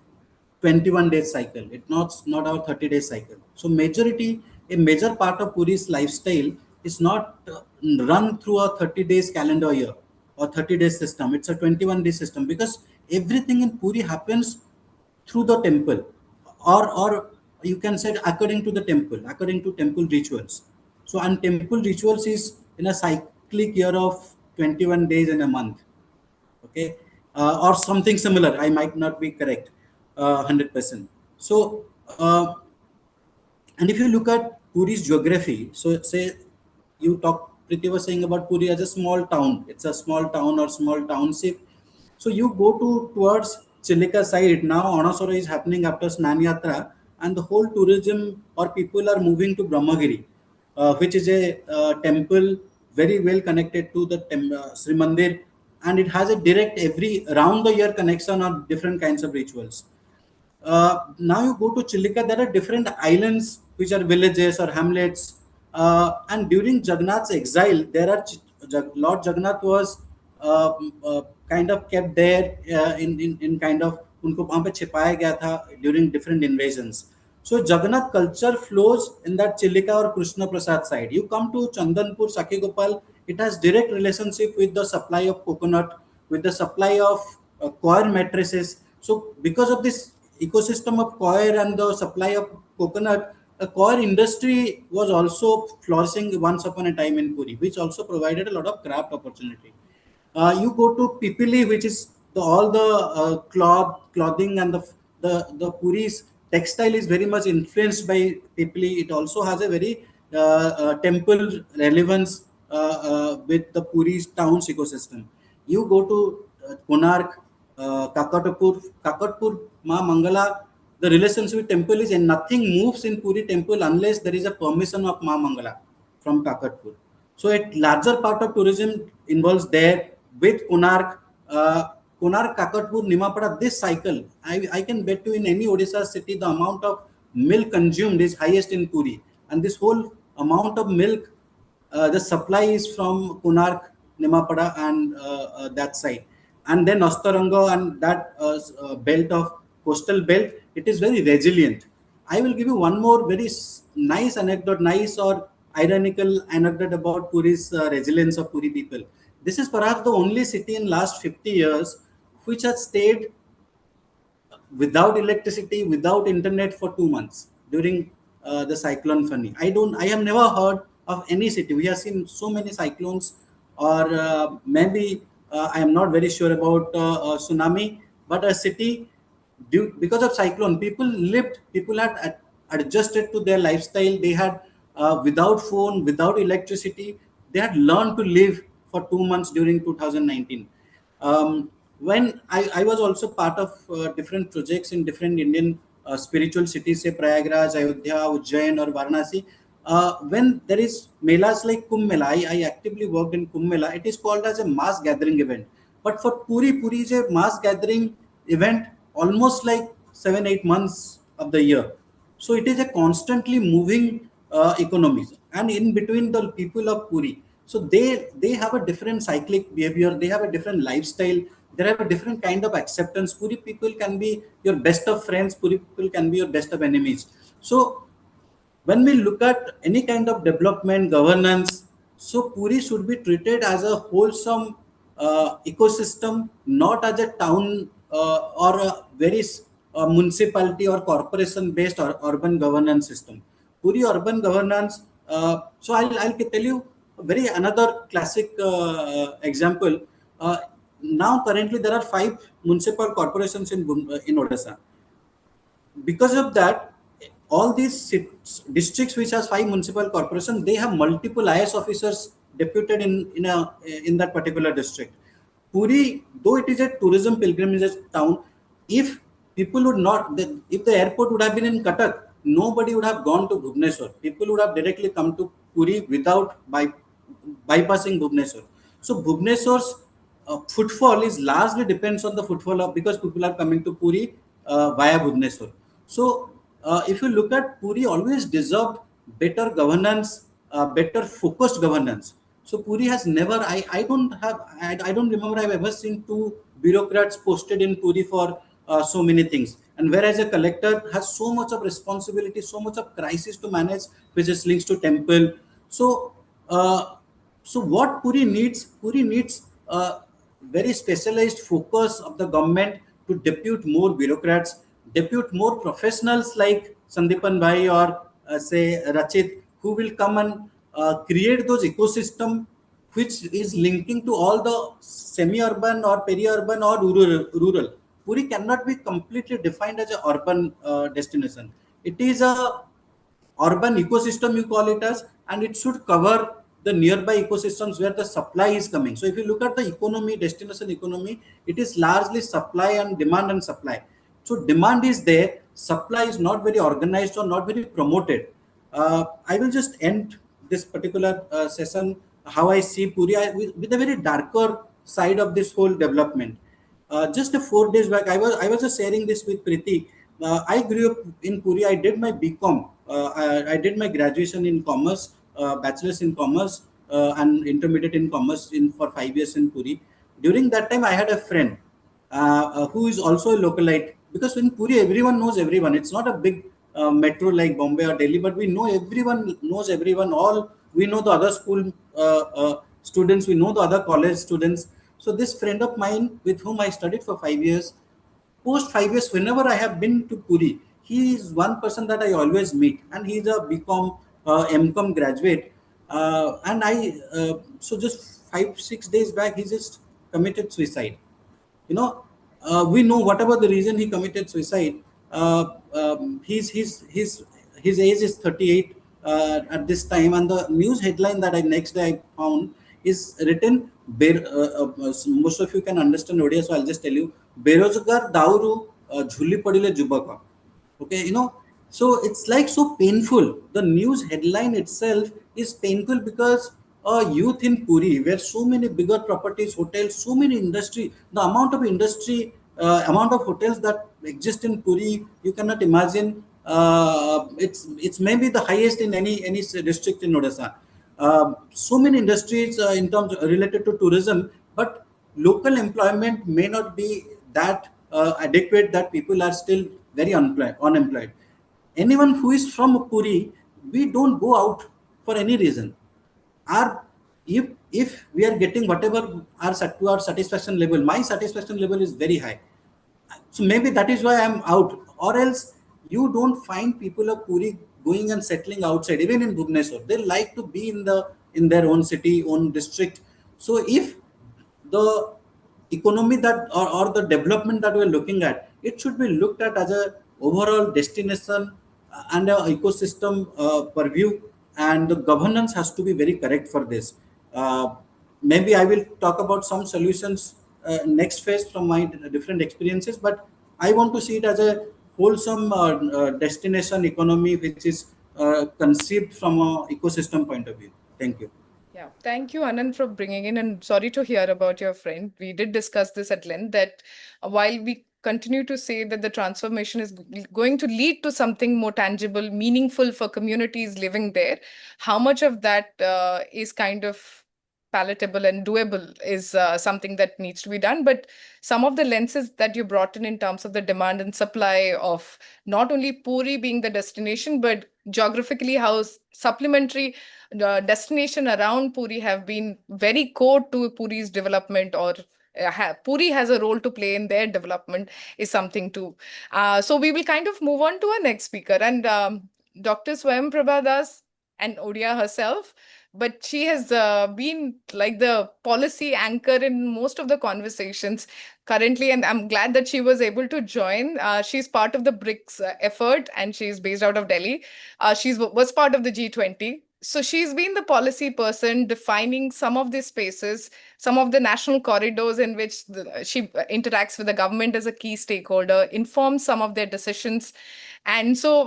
21 days cycle. It's not our 30 days cycle. So a major part of Puri's lifestyle is not run through a 30 days calendar year or 30 days system. It's a 21-day system because everything in Puri happens through the temple, or you can say according to the temple, according to temple rituals. So and temple rituals is in a cyclic year of 21 days in a month. Okay, or something similar. I might not be correct 100%. So and if you look at Puri's geography, so say you talk, Priti was saying about Puri as a small town. It's a small town or small township. So you go towards Chilika side now. Aurassure is happening after Snan Yatra, and the whole tourism or people are moving to Brahmagiri, which is a temple very well connected to the Sri Mandir, and it has a direct every round the year connection on different kinds of rituals. Now you go to Chilika, there are different islands which are villages or hamlets. And during Jagannath's exile, Lord Jagannath was kind of kept there in kind of उनको वहाँ पे छिपाया गया था during different invasions. So Jagannath culture flows in that Chilika or Krishna Prasad side. You come to Chandanpur, Sakigopal, it has direct relationship with the supply of coconut, with the supply of coir mattresses. So because of this ecosystem of coir and the supply of coconut, a core industry was also flourishing once upon a time in Puri, which also provided a lot of craft opportunity. You go to Pipili, which is all the clothing and the Puri's textile is very much influenced by Pipili. It also has a very temple relevance with the Puri's town's ecosystem. You go to Konark, Kakatpur, Ma Mangala. The relationship with temple is, and nothing moves in Puri temple unless there is a permission of Ma Mangala from Kakatpur. So a larger part of tourism involves there with Konark, Konark, Kakatpur, Nimapada. This cycle, I can bet you in any Odisha city, the amount of milk consumed is highest in Puri. And this whole amount of milk, the supply is from Konark, Nimapada, and that side. And then Ostaranga and that belt of coastal belt, it is very resilient. I will give you one more very nice anecdote, nice or ironical anecdote about Puri's resilience of Puri people. This is perhaps the only city in last 50 years which has stayed without electricity, without internet for 2 months during the cyclone Fani. I have never heard of any city. We have seen so many cyclones, or maybe I am not very sure about tsunami, but a city because of cyclone, people had adjusted to their lifestyle. They had without phone, without electricity, they had learned to live for 2 months during 2019. When I was also part of different projects in different Indian spiritual cities, say Prayagraj, Ayodhya, Ujjain, or Varanasi. When there is melas like Kumbh Mela, I actively worked in Kumbh Mela. It is called as a mass gathering event. But for Puri is a mass gathering event almost like 7-8 months of the year. So it is a constantly moving economy, and in between the people of Puri. So they have a different cyclic behavior. They have a different lifestyle. They have a different kind of acceptance. Puri people can be your best of friends. Puri people can be your best of enemies. So when we look at any kind of development, governance, so Puri should be treated as a wholesome ecosystem, not as a town or a very municipality or corporation based or urban governance system. Puri urban governance. So I'll tell you a very another classic example. Now currently there are 5 municipal corporations in Odisha. Because of that, all these districts which has 5 municipal corporations, they have multiple IS officers deputed in that particular district. Puri, though it is a tourism pilgrimage town, if people would not, if the airport would have been in Cuttack, nobody would have gone to Bhubaneswar. People would have directly come to Puri without bypassing Bhubaneswar. So Bhubaneswar's footfall is largely depends on the footfall of, because people are coming to Puri via Bhubaneswar. So if you look at Puri, always deserved better governance, better focused governance. So Puri has never. I don't remember I've ever seen 2 bureaucrats posted in Puri for so many things. And whereas a collector has so much of responsibility, so much of crisis to manage, which is links to temple. So so what Puri needs? Puri needs very specialized focus of the government to depute more bureaucrats, depute more professionals like Sandipan Bhai or say Rachit, who will come and create those ecosystem which is linking to all the semi-urban or peri-urban or rural. Puri cannot be completely defined as an urban destination. It is a urban ecosystem, you call it as, and it should cover the nearby ecosystems where the supply is coming. So if you look at the economy, destination economy, it is largely supply and demand and supply. So demand is there, supply is not very organized or not very promoted. I will just end this particular session how I see Puri with a very darker side of this whole development. Just 4 days back, I was just sharing this with Preeti. I grew up in Puri. I did my BCom. I did my graduation in commerce, bachelor's in commerce, and intermediate in commerce for 5 years in Puri. During that time, I had a friend who is also a localite. Because in Puri, everyone knows everyone. It's not a big metro like Bombay or Delhi, but we know everyone knows everyone. All we know the other school students. We know the other college students. So this friend of mine with whom I studied for 5 years, post 5 years, whenever I have been to Puri, he is one person that I always meet, and he's a BCom, MCom graduate. And so just 5 6 days back, he just committed suicide. You know, we know whatever the reason he committed suicide. His age is 38 at this time, and the news headline that I next day I found is written. Most of you can understand Odia, so I'll just tell you. Berozgar dauru jhuli padile jubaka. Okay, so it's like so painful. The news headline itself is painful because youth in Puri, where so many bigger properties, hotels, so many industry, the amount of industry, amount of hotels that exist in Puri, you cannot imagine. It's maybe the highest in any district in Odisha. So many industries in terms related to tourism, but local employment may not be that adequate, that people are still very unemployed. Anyone who is from Puri, we don't go out for any reason. Our if we are getting whatever to our satisfaction level, my satisfaction level is very high. So maybe that is why I'm out. Or else you don't find people of Puri going and settling outside. Even in Bhubaneswar, they like to be in their own city, own district. So if the economy or the development that we're looking at, it should be looked at as a overall destination and a ecosystem purview, and the governance has to be very correct for this. Maybe I will talk about some solutions next phase from my different experiences, but I want to see it as a wholesome destination economy which is conceived from a ecosystem point of view. Thank you. Yeah, thank you, Anand, for bringing in. And sorry to hear about your friend. We did discuss this at length that while we continue to say that the transformation is going to lead to something more tangible, meaningful for communities living there, how much of that is kind of palatable and doable is something that needs to be done. But some of the lenses that you brought in terms of the demand and supply of not only Puri being the destination, but geographically how supplementary destination around Puri have been very core to Puri's development, or Puri has a role to play in their development is something too. So we will kind of move on to our next speaker, and Dr. Swayamprabha Das and Odia herself, but she has been like the policy anchor in most of the conversations currently, and I'm glad that she was able to join. She's part of the BRICS effort, and she's based out of Delhi. She was part of the G20. So she's been the policy person defining some of these spaces, some of the national corridors in which she interacts with the government as a key stakeholder, informs some of their decisions. And so,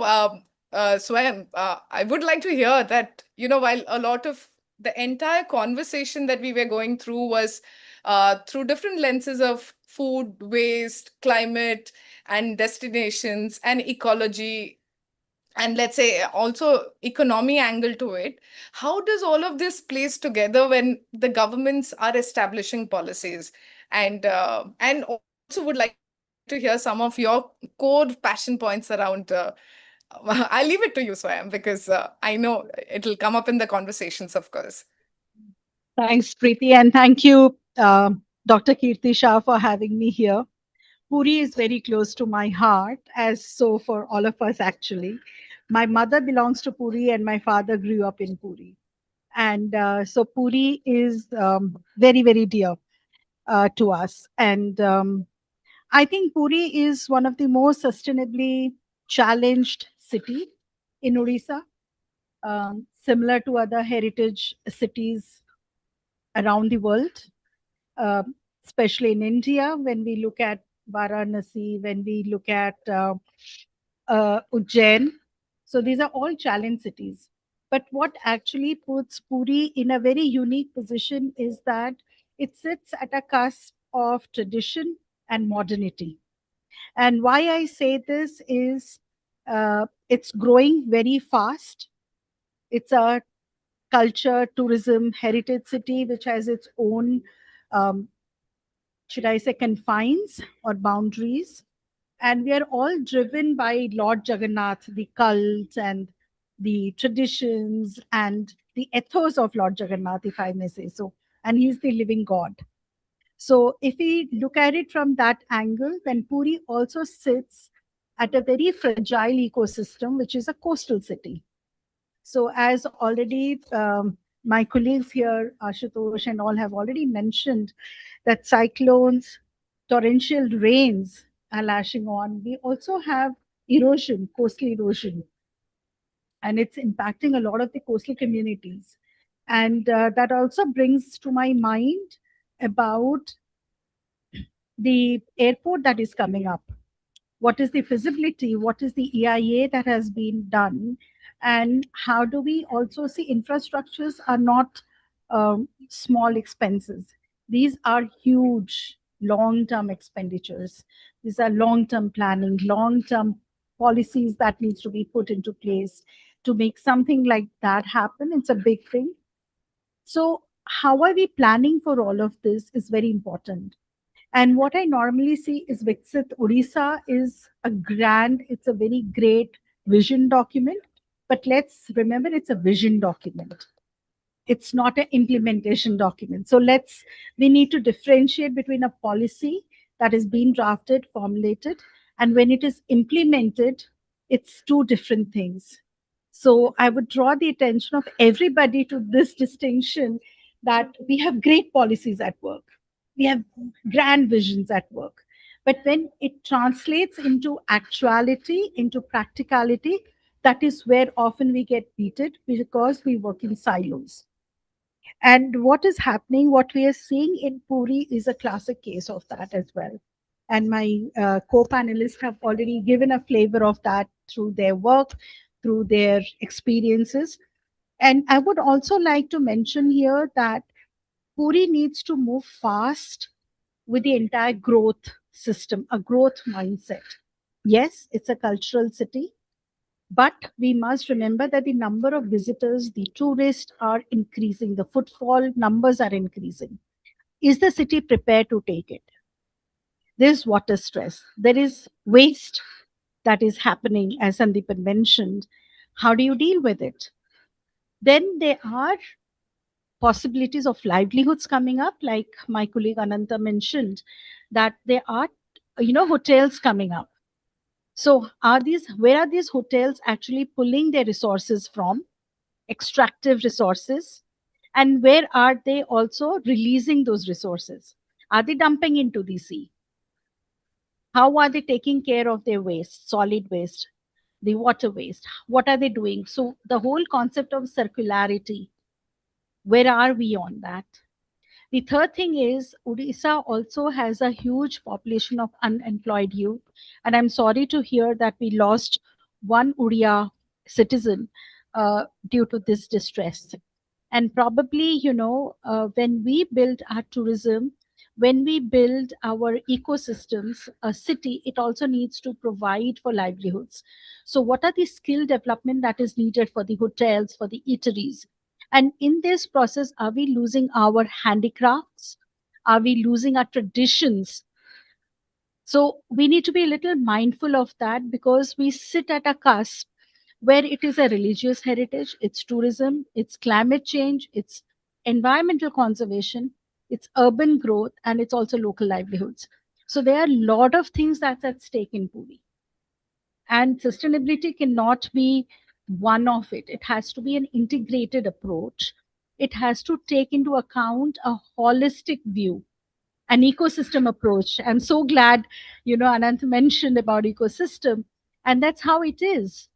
Swayam, I would like to hear that, while a lot of the entire conversation that we were going through was through different lenses of food, waste, climate, and destinations and ecology, and let's say also economy angle to it, how does all of this place together when the governments are establishing policies? And also would like to hear some of your core passion points around I'll leave it to you, Swayam, because I know it'll come up in the conversations, of course. Thanks, Preeti, and thank you, Dr. Kirti Shah, for having me here. Puri is very close to my heart, as so for all of us, actually. My mother belongs to Puri, and my father grew up in Puri. And so Puri is very, very dear to us. And I think Puri is one of the most sustainably challenged city in Odisha, similar to other heritage cities around the world, especially in India. When we look at Varanasi, when we look at Ujjain, so these are all challenge cities. But what actually puts Puri in a very unique position is that it sits at a cusp of tradition and modernity. And why I say this is it's growing very fast. It's a culture, tourism, heritage city, which has its own, should I say, confines or boundaries. And we are all driven by Lord Jagannath, the cult and the traditions and the ethos of Lord Jagannath, if I may say so. And he's the living God. So if we look at it from that angle, then Puri also sits at a very fragile ecosystem, which is a coastal city. So as already my colleagues here, Asutosh and all have already mentioned that cyclones, torrential rains are lashing on. We also have erosion, coastal erosion, and it's impacting a lot of the coastal communities. And that also brings to my mind about the airport that is coming up. What is the feasibility? What is the EIA that has been done? And how do we also see infrastructures are not small expenses? These are huge long-term expenditures. These are long-term planning, long-term policies that needs to be put into place to make something like that happen. It's a big thing. So how are we planning for all of this is very important. And what I normally see is Viksit Odisha is it's a very great vision document. But let's remember it's a vision document. It's not an implementation document. So we need to differentiate between a policy that is being drafted, formulated, and when it is implemented, it's two different things. So I would draw the attention of everybody to this distinction that we have great policies at work. We have grand visions at work. But when it translates into actuality, into practicality, that is where often we get beaten because we work in silos. And what is happening, what we are seeing in Puri is a classic case of that as well. And my co-panelists have already given a flavor of that through their work, through their experiences. And I would also like to mention here that Puri needs to move fast with the entire growth system, a growth mindset. Yes, it's a cultural city, but we must remember that the number of visitors, the tourists are increasing, the footfall numbers are increasing. Is the city prepared to take it? There's water stress, there is waste that is happening, as Sandipan mentioned. How do you deal with it? Then there are possibilities of livelihoods coming up, like my colleague Ananta mentioned, that there are, hotels coming up. So where are these hotels actually pulling their resources from, extractive resources, and where are they also releasing those resources? Are they dumping into the sea? How are they taking care of their waste, solid waste, the water waste? What are they doing? So the whole concept of circularity, where are we on that? The third thing is Odisha also has a huge population of unemployed youth. And I'm sorry to hear that we lost one Odia citizen due to this distress. And probably, when we build our tourism, when we build our ecosystems, a city, it also needs to provide for livelihoods. So what are the skill development that is needed for the hotels, for the eateries? And in this process, are we losing our handicrafts? Are we losing our traditions? So we need to be a little mindful of that, because we sit at a cusp where it is a religious heritage, it's tourism, it's climate change, it's environmental conservation, it's urban growth, and it's also local livelihoods. So there are a lot of things that's at stake in Puri. And sustainability cannot be one of it. It has to be an integrated approach. It has to take into account a holistic view, an ecosystem approach. I'm so glad, Anant mentioned about ecosystem, and that's how it is.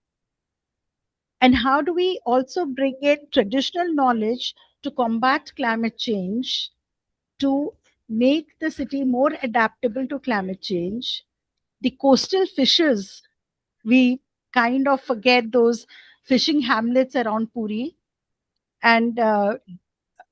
And how do we also bring in traditional knowledge to combat climate change, to make the city more adaptable to climate change? The coastal fishers, we kind of forget those fishing hamlets around Puri. And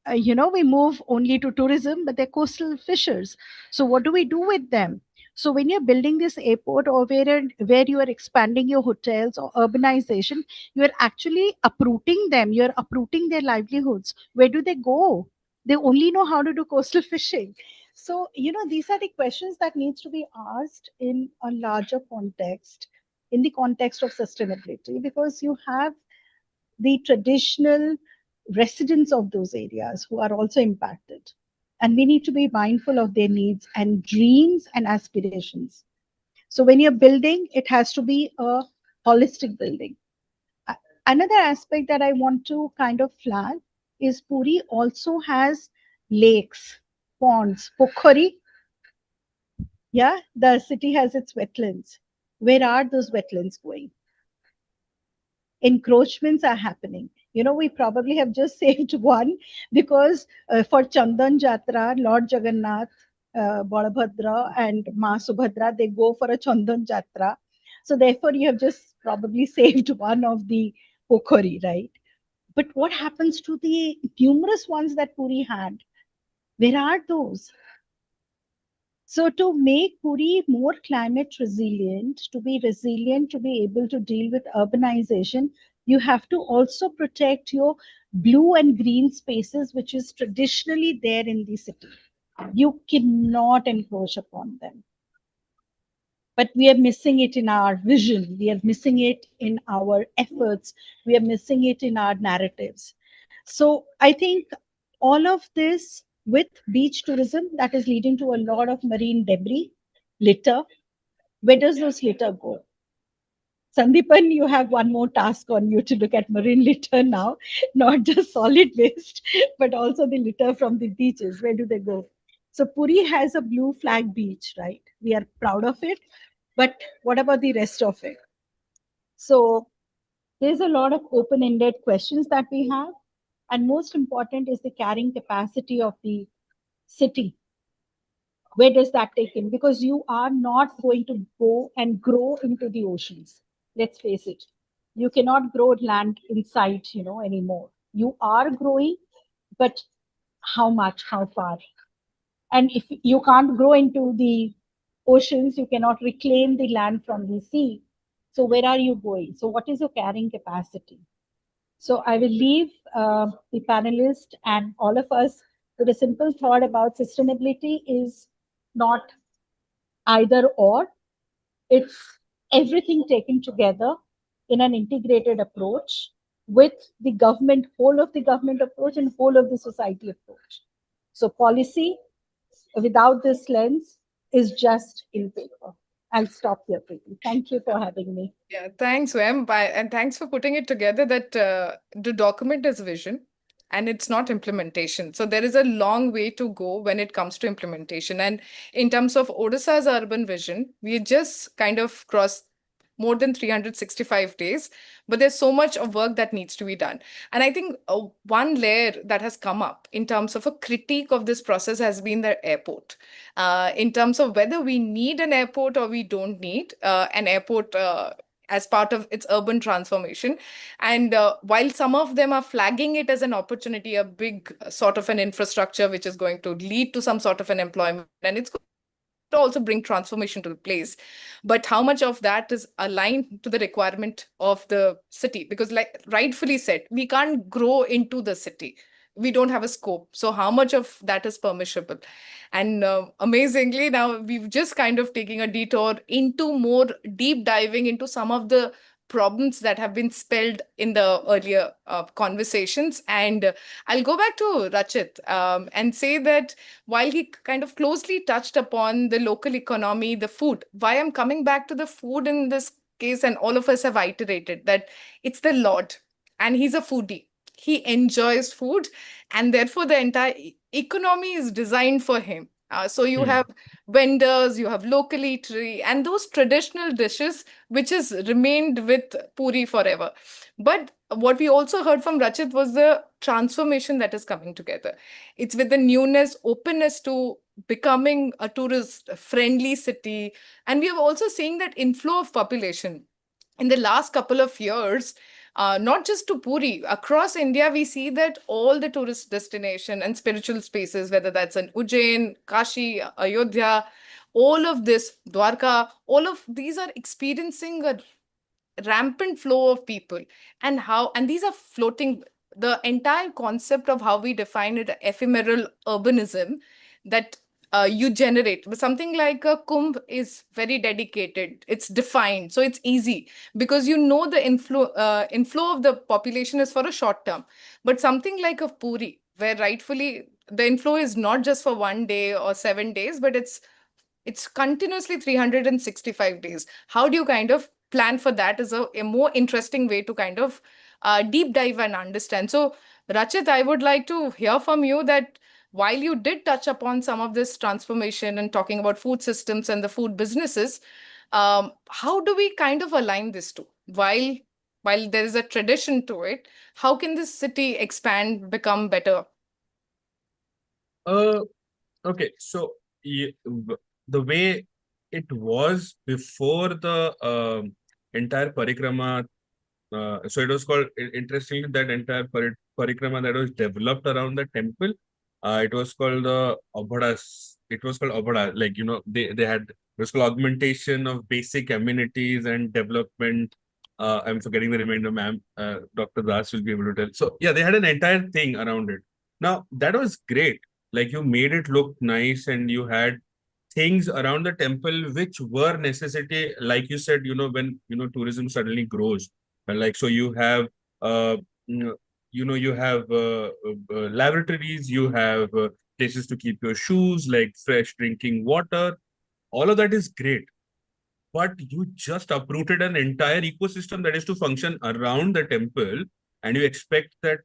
we move only to tourism, but they're coastal fishers. So what do we do with them? So when you're building this airport, or where you are expanding your hotels or urbanization, you are actually uprooting them. You're uprooting their livelihoods. Where do they go? They only know how to do coastal fishing. So, these are the questions that needs to be asked in a larger context, in the context of sustainability, because you have the traditional residents of those areas who are also impacted. And we need to be mindful of their needs and dreams and aspirations. So when you're building, it has to be a holistic building. Another aspect that I want to kind of flag is Puri also has lakes, ponds, pokhari. Yeah, the city has its wetlands. Where are those wetlands going? Encroachments are happening. We probably have just saved one because for Chandan Jatra, Lord Jagannath, Balabhadra and Ma Subhadra, they go for a Chandan Jatra. So therefore, you have just probably saved one of the Pokhari, right? But what happens to the numerous ones that Puri had? Where are those? So to make Puri more climate resilient, to be able to deal with urbanization, you have to also protect your blue and green spaces, which is traditionally there in the city. You cannot encroach upon them. But we are missing it in our vision. We are missing it in our efforts. We are missing it in our narratives. So I think all of this with beach tourism that is leading to a lot of marine debris, litter. Where does those litter go? Sandipan, you have one more task on you to look at marine litter now, not just solid waste, but also the litter from the beaches. Where do they go? So Puri has a blue flag beach, right? We are proud of it. But what about the rest of it? So there's a lot of open-ended questions that we have. And most important is the carrying capacity of the city. Where does that take in? Because you are not going to go and grow into the oceans. Let's face it. You cannot grow land inside, anymore. You are growing, but how much, how far? And if you can't grow into the oceans, you cannot reclaim the land from the sea. So where are you going? So what is your carrying capacity? So I will leave the panelists and all of us with a simple thought about sustainability is not either or. It's everything taken together in an integrated approach with the government, whole of the government approach and whole of the society approach. So policy without this lens is just in paper. I'll stop here, Preeti. Thank you for having me. Yeah, thanks, Wem. And thanks for putting it together that the document is vision and it's not implementation. So there is a long way to go when it comes to implementation. And in terms of Odisha's urban vision, we just kind of crossed more than 365 days, but there's so much of work that needs to be done. And I think one layer that has come up in terms of a critique of this process has been the airport. In terms of whether we need an airport or we don't need an airport as part of its urban transformation. And while some of them are flagging it as an opportunity, a big sort of an infrastructure which is going to lead to some sort of an employment, and it's going to also bring transformation to the place. But how much of that is aligned to the requirement of the city? Because like rightfully said, we can't grow into the city. We don't have a scope. So how much of that is permissible? And amazingly, now we've just kind of taking a detour into more deep diving into some of the problems that have been spelled in the earlier conversations. And I'll go back to Rachit and say that while he kind of closely touched upon the local economy, the food, why I'm coming back to the food in this case, and all of us have iterated that it's the Lord and he's a foodie. He enjoys food, and therefore the entire economy is designed for him. So you have vendors, you have local eatery, and those traditional dishes, which has remained with Puri forever. But what we also heard from Rachit was the transformation that is coming together. It's with the newness, openness to becoming a tourist-friendly city. And we have also seen that inflow of population. In the last couple of years, not just to Puri, across India, we see that all the tourist destination and spiritual spaces, whether that's in Ujjain, Kashi, Ayodhya, all of this, Dwarka, all of these are experiencing a rampant flow of people. And these are floating, the entire concept of how we define it, ephemeral urbanism, that you generate. But something like a Kumbh is very dedicated. It's defined. So it's easy because you know the inflow of the population is for a short term. But something like a Puri, where rightfully the inflow is not just for 1 day or 7 days, but it's It's continuously 365 days. How do you kind of plan for that is a more interesting way to kind of deep dive and understand. So, Rachit, I would like to hear from you that while you did touch upon some of this transformation and talking about food systems and the food businesses, how do we kind of align this two? While there is a tradition to it, how can this city expand, become better? Uh, okay, so the way it was before the entire parikrama, so it was called, interestingly, that entire parikrama that was developed around the temple, it was called the Abhadas. It was called Abhada, like, they had, it was called augmentation of basic amenities and development. I'm forgetting the remainder, ma'am. Dr. Das will be able to tell. So yeah, they had an entire thing around it. Now, that was great. Like, you made it look nice and you had things around the temple which were necessity, like you said, when tourism suddenly grows. Like, so you have you have laboratories, you have places to keep your shoes, like fresh drinking water. All of that is great, but you just uprooted an entire ecosystem that is to function around the temple, and you expect that,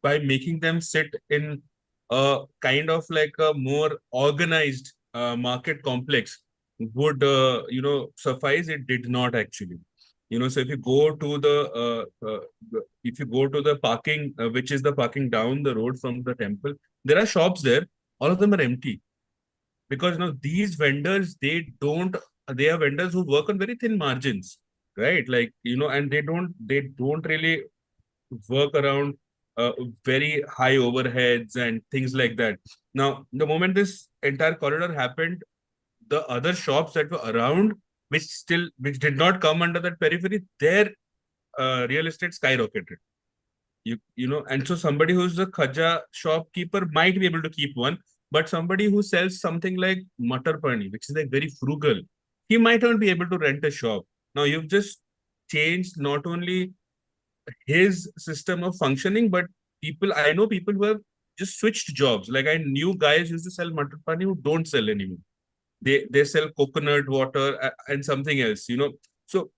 by making them sit in a kind of like a more organized market complex would suffice. It did not actually. So if you go to the parking, which is the parking down the road from the temple, there are shops there. All of them are empty, because these vendors, they are vendors who work on very thin margins, right? Like, and they don't really work around uh, very high overheads and things like that. Now, the moment this entire corridor happened, the other shops that were around, which did not come under that periphery, their real estate skyrocketed. And so somebody who's a khaja shopkeeper might be able to keep one, but somebody who sells something like matar pani, which is like very frugal, he might not be able to rent a shop. Now, you've just changed not only his system of functioning, but I know people who have just switched jobs. Like, I knew guys who used to sell matar pani who don't sell anymore. They sell coconut water and something else. So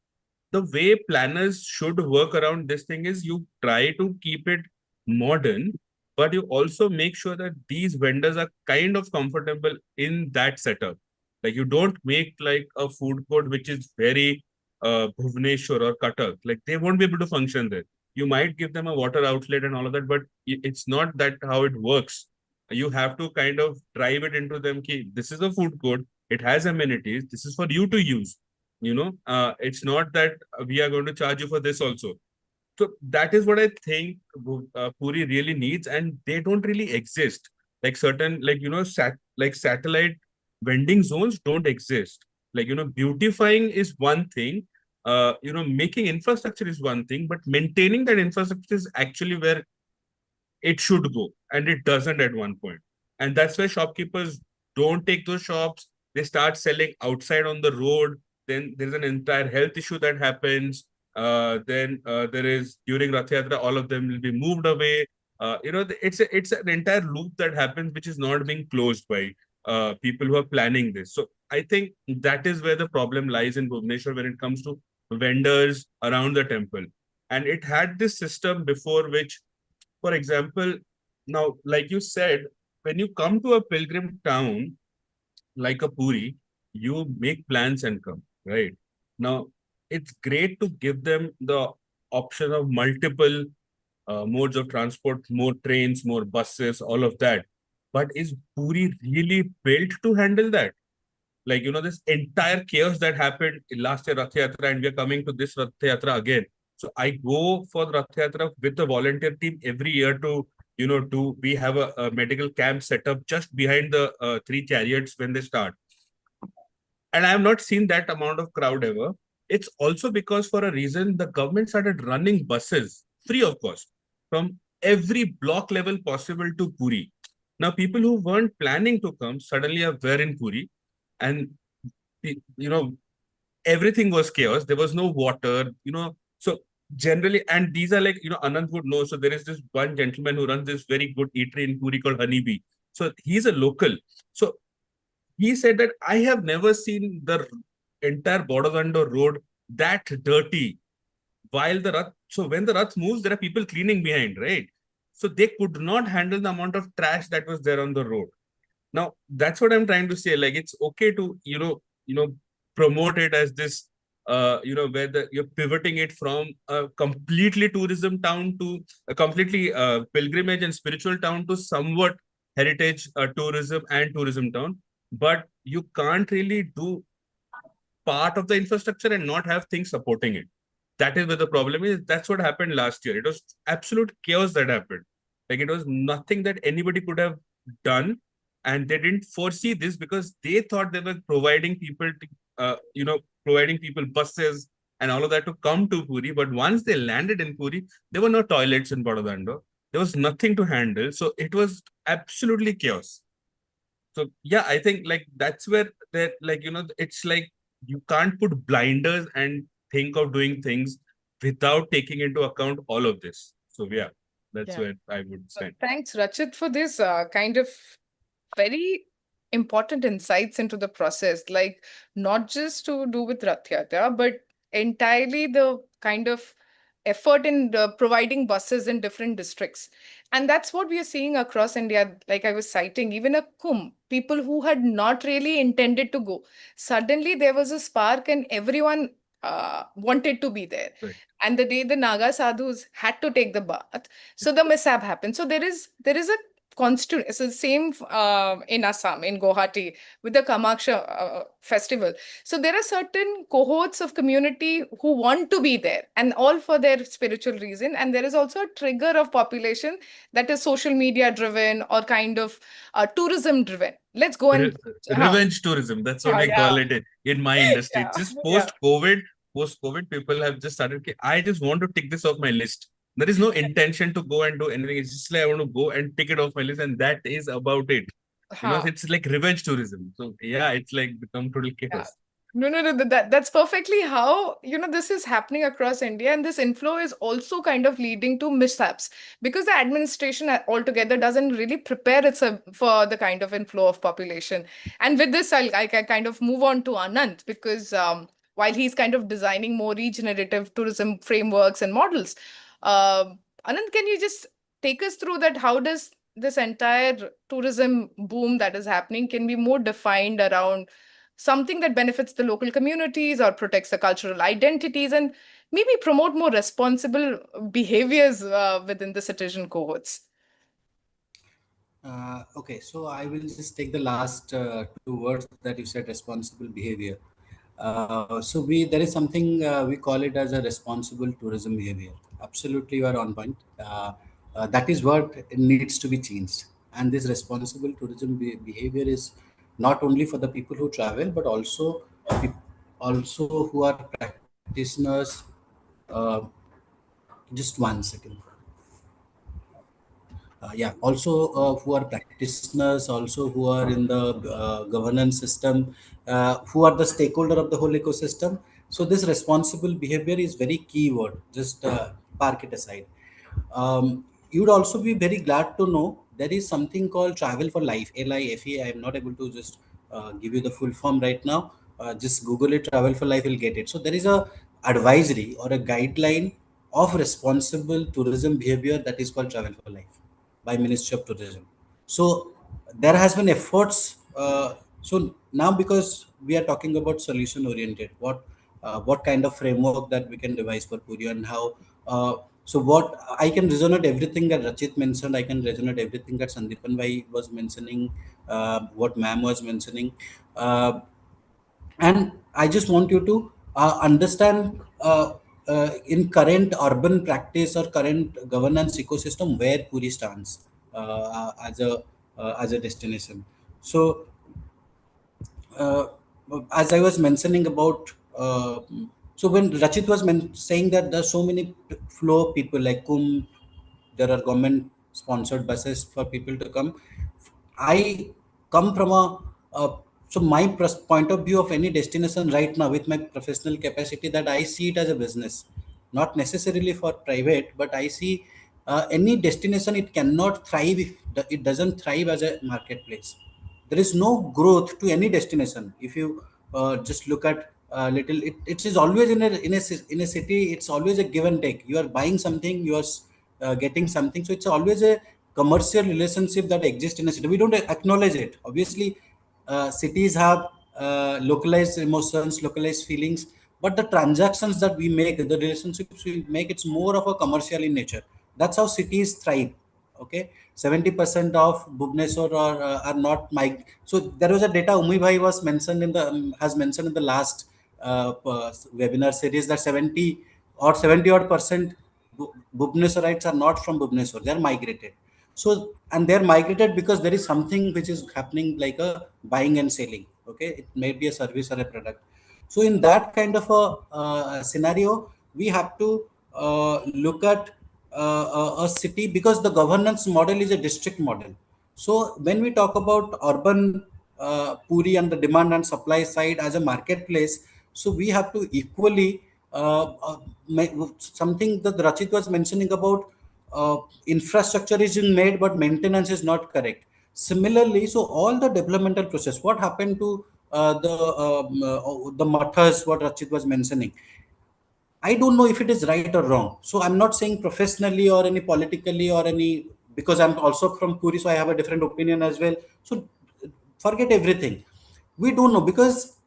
the way planners should work around this thing is, you try to keep it modern, but you also make sure that these vendors are kind of comfortable in that setup. Like, you don't make like a food court which is very Bhubaneswar or Cuttack. Like, they won't be able to function there. You might give them a water outlet and all of that, but it's not that how it works. You have to kind of drive it into them. This is a food court. It has amenities. This is for you to use. It's not that we are going to charge you for this also. So that is what I think Puri really needs, and they don't really exist. Like, certain, like, satellite vending zones don't exist. Like, beautifying is one thing, making infrastructure is one thing, but maintaining that infrastructure is actually where it should go, and it doesn't at one point. And that's why shopkeepers don't take those shops. They start selling outside on the road. Then there's an entire health issue that happens. Then there is, during Rath Yatra, all of them will be moved away. It's an entire loop that happens, which is not being closed by people who are planning this. So I think that is where the problem lies in Bhubaneswar when it comes to vendors around the temple. And it had this system before, which, for example, now, like you said, when you come to a pilgrim town like a Puri, you make plans and come, right? Now, it's great to give them the option of multiple modes of transport, more trains, more buses, all of that. But is Puri really built to handle that? Like, this entire chaos that happened last year, Rath Yatra, and we are coming to this Rath Yatra again. So I go for the Rath Yatra with the volunteer team every year to, we have a medical camp set up just behind the 3 chariots when they start. And I have not seen that amount of crowd ever. It's also because, for a reason, the government started running buses free of cost from every block level possible to Puri. Now, people who weren't planning to come suddenly were in Puri, and everything was chaos. There was no water, so generally, and these are like, Anant would know. So there is this one gentleman who runs this very good eatery in Puri called Honeybee. So he's a local. So he said that I have never seen the entire Bharatanubhav road that dirty. While the Rath, so when the Rath moves, there are people cleaning behind, right? So they could not handle the amount of trash that was there on the road. Now, that's what I'm trying to say. Like, it's okay to, promote it as this, where you're pivoting it from a completely tourism town to a completely pilgrimage and spiritual town to somewhat heritage tourism and tourism town. But you can't really do part of the infrastructure and not have things supporting it. That is where the problem is. That's what happened last year. It was absolute chaos that happened. Like, it was nothing that anybody could have done, and they didn't foresee this because they thought they were providing people providing people buses and all of that to come to Puri. But once they landed in Puri, there were no toilets in Badadandu. There was nothing to handle. So it was absolutely chaos. So yeah, I think like that's where that, like, it's like you can't put blinders and think of doing things without taking into account all of this. So yeah, that's Yeah. where I would stand. Thanks, Rachit, for this kind of very important insights into the process, like not just to do with Rath Yatra, but entirely the kind of effort in providing buses in different districts. And that's what we are seeing across India. Like I was citing, even a Kumbh, people who had not really intended to go. Suddenly there was a spark and everyone wanted to be there. Right. And the day the Naga sadhus had to take the bath, so the mishap happened. So there is a constant, it's the same in Assam, in Guwahati, with the Kamaksha festival. So there are certain cohorts of community who want to be there, and all for their spiritual reason. And there is also a trigger of population that is social media driven or kind of tourism driven. Let's go and Revenge tourism. That's what we call it in my industry. Yeah. Just post-COVID, people have just started, "Okay, I just want to tick this off my list." There is no intention to go and do anything. It's just like, I want to go and tick it off my list, and that is about it. It's like revenge tourism. So yeah, it's like become total chaos. No, that's perfectly how, this is happening across India. And this inflow is also kind of leading to mishaps because the administration altogether doesn't really prepare itself for the kind of inflow of population. And with this, I can kind of move on to Anant because while he's kind of designing more regenerative tourism frameworks and models, Anant, can you just take us through that? How does this entire tourism boom that is happening can be more defined around something that benefits the local communities or protects the cultural identities and maybe promote more responsible behaviors within the citizen cohorts? Okay, so I will just take the last two words that you said, responsible behavior. So there is something we call it as a responsible tourism behavior. Absolutely, you are on point. That is what needs to be changed. And this responsible tourism behavior is not only for the people who travel, but also who are practitioners. Uh, just 1 second. Also who are practitioners, also who are in the governance system, who are the stakeholder of the whole ecosystem. So this responsible behavior is very key word. Just park it aside. You would also be very glad to know there is something called Travel for Life, LIFE. I am not able to just give you the full form right now. Just Google it, Travel for Life, will get it. So there is a advisory or a guideline of responsible tourism behavior that is called Travel for Life by Ministry of Tourism. So there has been efforts. So now, because we are talking about solution oriented, what kind of framework that we can devise for Puri and how. So what I can resonate everything that Rachit mentioned. I can resonate everything that Sandipan Bhai was mentioning, what Ma'am was mentioning. And I just want you to understand in current urban practice or current governance ecosystem where Puri stands as a destination. So uh, as I was mentioning about, so when Rachit was saying that there's so many flow of people like there are government sponsored buses for people to come. I come from so my point of view of any destination right now with my professional capacity, that I see it as a business, not necessarily for private, but I see any destination, it cannot thrive if it doesn't thrive as a marketplace. there is no growth to any destination. If you just look at little, it is always in a city. It's always a give and take. You are buying something, you are getting something. So it's always a commercial relationship that exists in a city. We don't acknowledge it. Obviously, cities have localized emotions, localized feelings, but the transactions that we make, the relationships we make, it's more of a commercial in nature. That's how cities thrive. Okay, 70% of Bhubaneswar are not so there was a data Umi bhai was mentioned in the has mentioned in the last webinar series that 70 odd percent Bhubaneswarites are not from Bhubaneswar. They are migrated. So, and they're migrated because there is something which is happening like a buying and selling. Okay, it may be a service or a product. So in that kind of a scenario, we have to look at a city, because the governance model is a district model. So when we talk about urban Puri and the demand and supply side as a marketplace, so we have to equally something that Rachit was mentioning about infrastructure is being made, but maintenance is not correct. Similarly, so all the developmental process, what happened to the matters, what Rachit was mentioning, I don't know if it is right or wrong. So I'm not saying professionally or any politically or any, because I'm also from Puri, so I have a different opinion as well. So forget everything. We don't know, because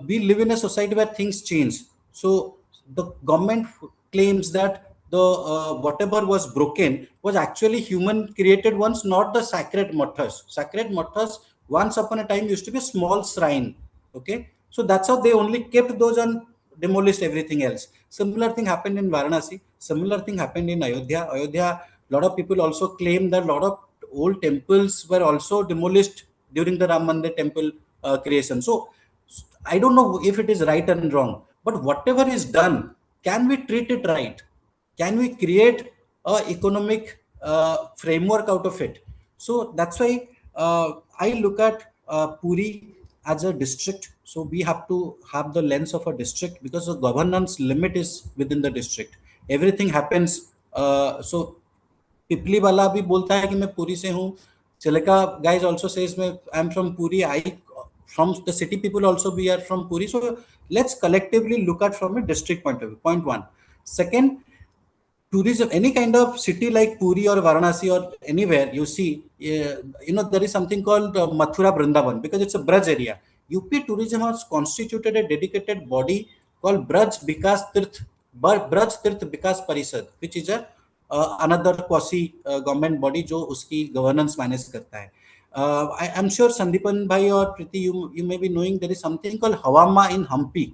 we live in a society where things change. So the government claims that the whatever was broken was actually human created ones, not the sacred matters. Sacred matters once upon a time used to be a small shrine. Okay, so that's how they only kept those and demolished everything else. Similar thing happened in Varanasi. Similar thing happened in Ayodhya. Ayodhya, lot of people also claim that a lot of old temples were also demolished during the Ram Mandir temple creation. So I don't know if it is right and wrong, but whatever is done, can we treat it right? Can we create a economic framework out of it? So that's why I look at Puri as a district. So we have to have the lens of a district, because the governance limit is within the district. Everything happens. So पिपली वाला भी बोलता है कि मैं पुरी से हूँ. Chilaka guys also says I'm from Puri. I from the city people also we are from Puri. So let's collectively look at from a district point of view. Point one. Second, tourism, any kind of city like Puri or Varanasi or anywhere you see, there is something called Mathura Vrindavan, because it's a Braj area. UP tourism has constituted a dedicated body called Braj Tirth Vikas Parishad, which is a another quasi government body जो उसकी governance manage करता है. I'm sure Sandipan bhai or Preeti, you may be knowing there is something called Hawama in Hampi.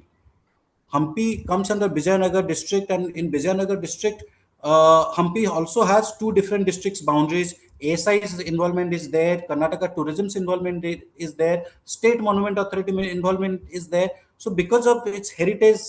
Hampi comes under Vijayanagar district, and in Vijayanagar district, Hampi also has two different districts boundaries. ASI's involvement is there, Karnataka tourism's involvement is there, State Monument Authority involvement is there. So because of its heritage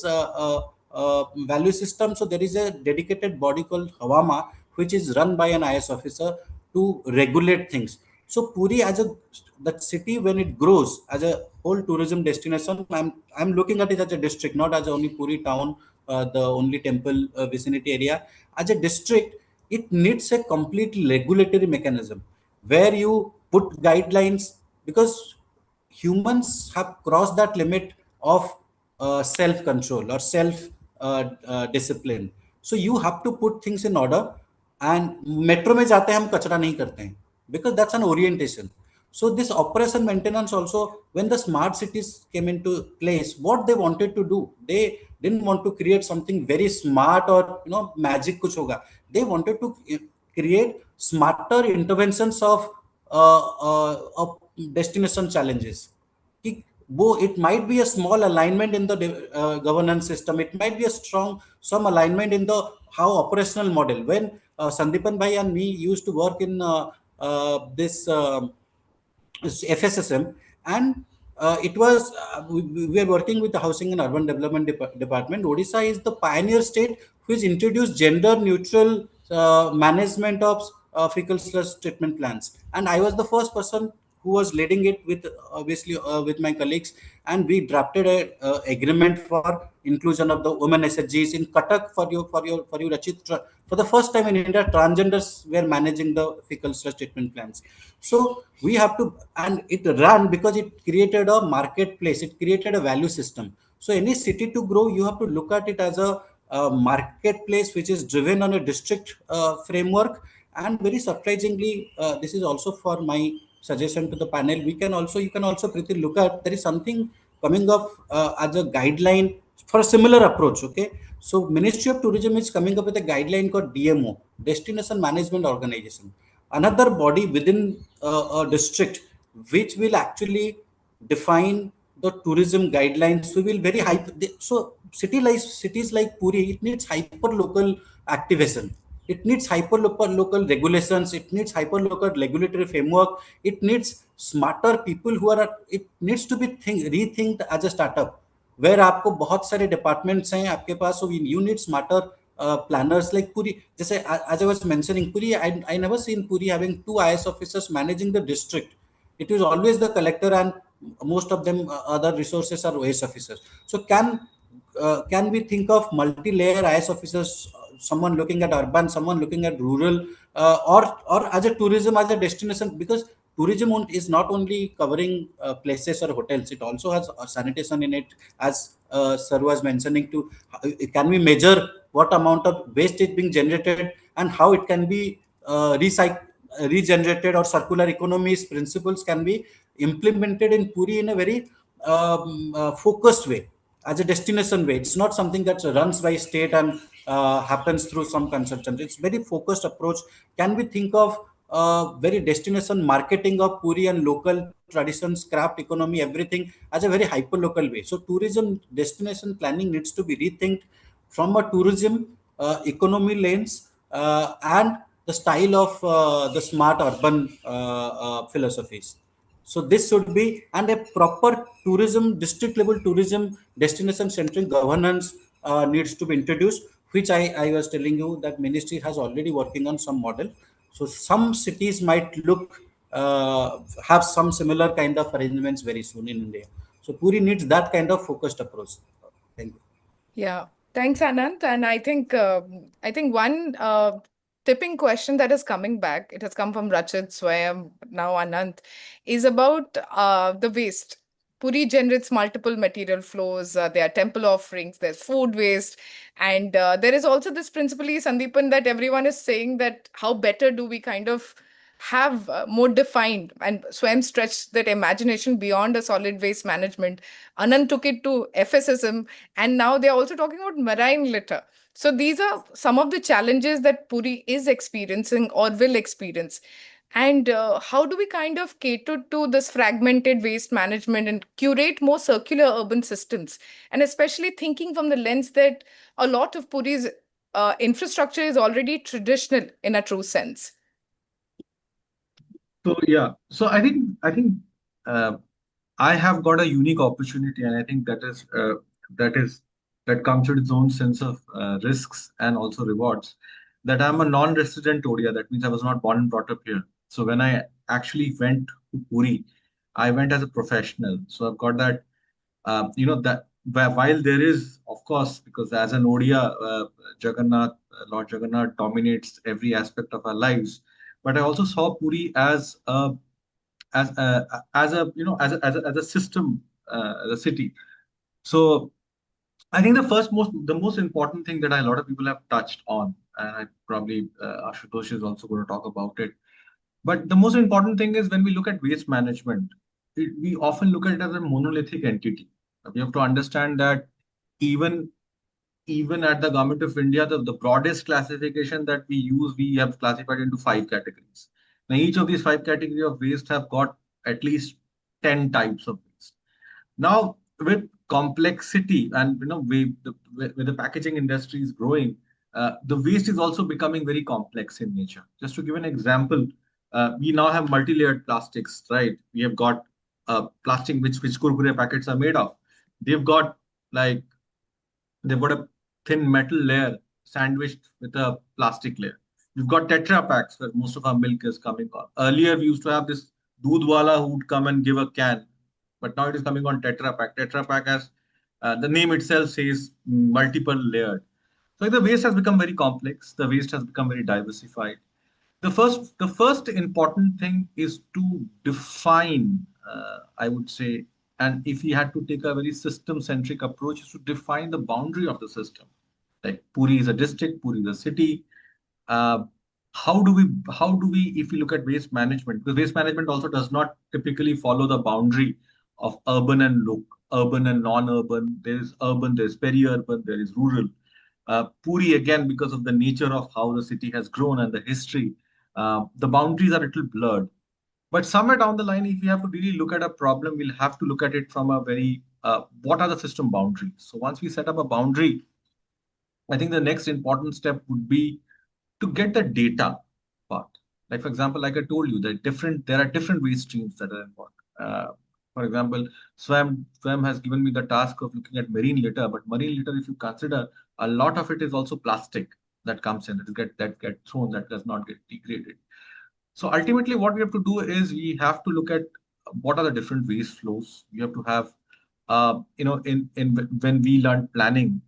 value system, so there is a dedicated body called Hawama, which is run by an IS officer to regulate things. So Puri as a that city, when it grows as a whole tourism destination, I'm looking at it as a district, not as only Puri town, the only temple vicinity area. As a district, it needs a complete regulatory mechanism where you put guidelines, because humans have crossed that limit of self control or self discipline. So you have to put things in order. And metro में जाते हैं हम कचरा नहीं करते हैं, because that's an orientation. So this operation maintenance also, when the smart cities came into place, what they wanted to do, they didn't want to create something very smart or magic kuch hoga. They wanted to create smarter interventions of destination challenges. It might be a small alignment in the governance system. It might be a some alignment in the how operational model. When Sandipan bhai and me used to work in this FSSM, and it was we are working with the Housing and Urban Development Department. Odisha is the pioneer state which introduced gender neutral management of fecal sludge treatment plants, and I was the first person who was leading it with obviously with my colleagues, and we drafted a agreement for inclusion of the women SHGs in Cuttack. For you Rachit, for the first time in India, transgenders were managing the fecal stress treatment plants. So we have to, and it ran because it created a marketplace, it created a value system. So any city to grow, you have to look at it as a marketplace which is driven on a district framework. And very surprisingly, this is also for my suggestion to the panel. You can also Preeti, look at, there is something coming up as a guideline for a similar approach. Okay, so Ministry of Tourism is coming up with a guideline called DMO, Destination Management Organization, another body within a district which will actually define the tourism guidelines. We will very hyper. So cities like Puri, it needs hyper local activation. It needs hyper local regulations. It needs hyper local regulatory framework. It needs smarter people who are. It needs to be rethinked as a startup, where आपको बहुत सारे departments हैं आपके पास. So you need smarter planners like Puri. जैसे as I was mentioning, Puri, I never seen Puri having 2 IS officers managing the district. It is always the collector, and most of them other resources are OS officers. So can we think of multi-layer IS officers, someone looking at urban, someone looking at rural, or as a tourism as a destination? Because tourism is not only covering places or hotels, it also has sanitation in it, as sir was mentioning. To can we measure what amount of waste is being generated and how it can be regenerated, or circular economies principles can be implemented in Puri in a very focused way, as a destination way. It's not something that runs by state and happens through some consultant. It's very focused approach. Can we think of very destination marketing of Puri and local traditions, craft economy, everything as a very hyper local way? So tourism destination planning needs to be rethinked from a tourism economy lens, and the style of the smart urban philosophies. So this should be, and a proper tourism, district level tourism, destination centric governance needs to be introduced, which I was telling you that ministry has already working on some model. So some cities might have some similar kind of arrangements very soon in India. So Puri needs that kind of focused approach. Thank you. Yeah, thanks, Anant. And I think one tipping question that is coming back, it has come from Rachit, Swayam, now Anant, is about the waste. Puri generates multiple material flows. There are temple offerings, there's food waste, and there is also this principally, Sandipan, that everyone is saying that how better do we kind of have more defined, and Swayam stretched that imagination beyond a solid waste management. Anand took it to FSSM, and now they're also talking about marine litter. So these are some of the challenges that Puri is experiencing or will experience. And how do we kind of cater to this fragmented waste management and curate more circular urban systems? And especially thinking from the lens that a lot of Puri's infrastructure is already traditional in a true sense. So yeah, so I think I have got a unique opportunity, and I think that comes with its own sense of risks and also rewards. That I'm a non-resident Odia. That means I was not born and brought up here. So when I actually went to Puri, I went as a professional. So I've got that, that while there is, of course, because as an Odia, Lord Jagannath dominates every aspect of our lives. But I also saw Puri as a system, as a city. So I think the most important thing that a lot of people have touched on, and I probably Asutosh is also going to talk about it. But the most important thing is when we look at waste management, we often look at it as a monolithic entity. We have to understand that even at the Government of India, the broadest classification that we use, we have classified into 5 categories. Now, each of these 5 categories of waste have got at least 10 types of waste. Now, with complexity and with the packaging industry is growing, the waste is also becoming very complex in nature. Just to give an example, we now have multi-layered plastics, right? We have got plastic which kurkure packets are made of. They've got a thin metal layer sandwiched with a plastic layer. We've got Tetra packs where most of our milk is coming on. Earlier, we used to have this Doodhwala who would come and give a can, but now it is coming on Tetra Pak. Tetra Pak has the name itself says multiple layered. So the waste has become very complex. The waste has become very diversified. The first important thing is to define, I would say, and if we had to take a very system-centric approach, is to define the boundary of the system. Like Puri is a district, Puri is a city. Uh, how do we, if we look at waste management, because waste management also does not typically follow the boundary of urban and non-urban. There is urban, there is peri-urban, there is rural. Puri, again, because of the nature of how the city has grown and the history, the boundaries are a little blurred. But somewhere down the line, if we have to really look at a problem, we'll have to look at it from a very, what are the system boundaries? So once we set up a boundary, I think the next important step would be to get the data part. Like, for example, like I told you, there are different waste streams that are involved. For example, Swam has given me the task of looking at marine litter, but marine litter, if you consider, a lot of it is also plastic that comes in, that get thrown, that does not get degraded. So ultimately, what we have to do is we have to look at what are the different waste flows. We have to have, in when we learn planning,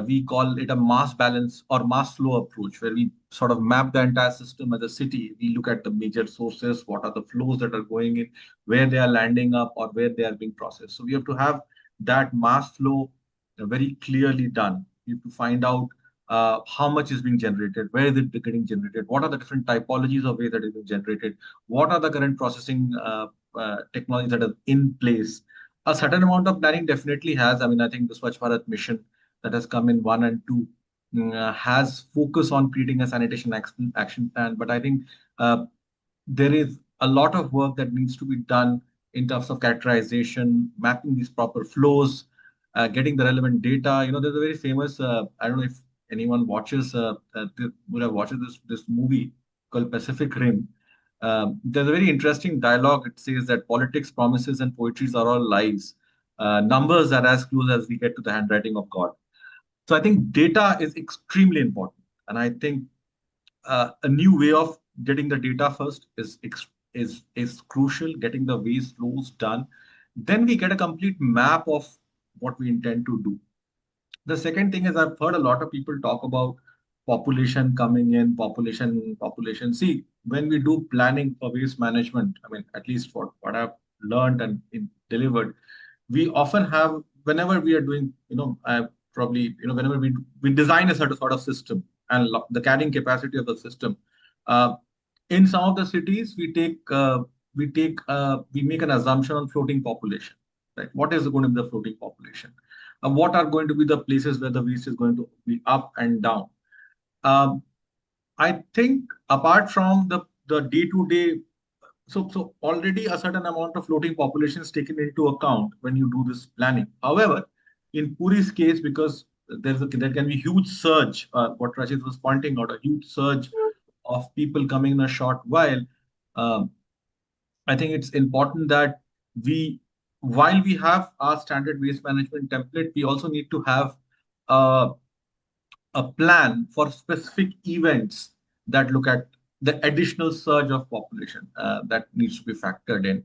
we call it a mass balance or mass flow approach, where we sort of map the entire system as a city. We look at the major sources, what are the flows that are going in, where they are landing up, or where they are being processed. So we have to have that mass flow very clearly done. We have to find out how much is being generated, where is it getting generated, what are the different typologies of waste that is being generated, what are the current processing technologies that are in place. A certain amount of planning definitely has. I mean, I think the Swachh Bharat mission that has come in 1 and 2 has focus on creating a sanitation action plan. But I think there is a lot of work that needs to be done in terms of characterization, mapping these proper flows, getting the relevant data. There's a very famous, I don't know if anyone watches, would have watched this movie called Pacific Rim. There's a very interesting dialogue. It says that politics, promises, and poetries are all lies. Numbers are as close as we get to the handwriting of God. So I think data is extremely important, and I think a new way of getting the data first is crucial. Getting the waste flows done, then we get a complete map of what we intend to do. The second thing is I've heard a lot of people talk about population coming in, population. See, when we do planning for waste management, I mean, at least for what I've learned and delivered, we often have, whenever we are doing, whenever we design a certain sort of system and the carrying capacity of the system, in some of the cities, we make an assumption on floating population, right? What is going to be the floating population? What are going to be the places where the waste is going to be up and down? I think apart from the day-to-day, so already a certain amount of floating population is taken into account when you do this planning. However, in Puri's case, because there can be huge surge, what Rachit was pointing out, a huge surge of people coming in a short while. I think it's important that while we have our standard waste management template, we also need to have a plan for specific events that look at the additional surge of population that needs to be factored in.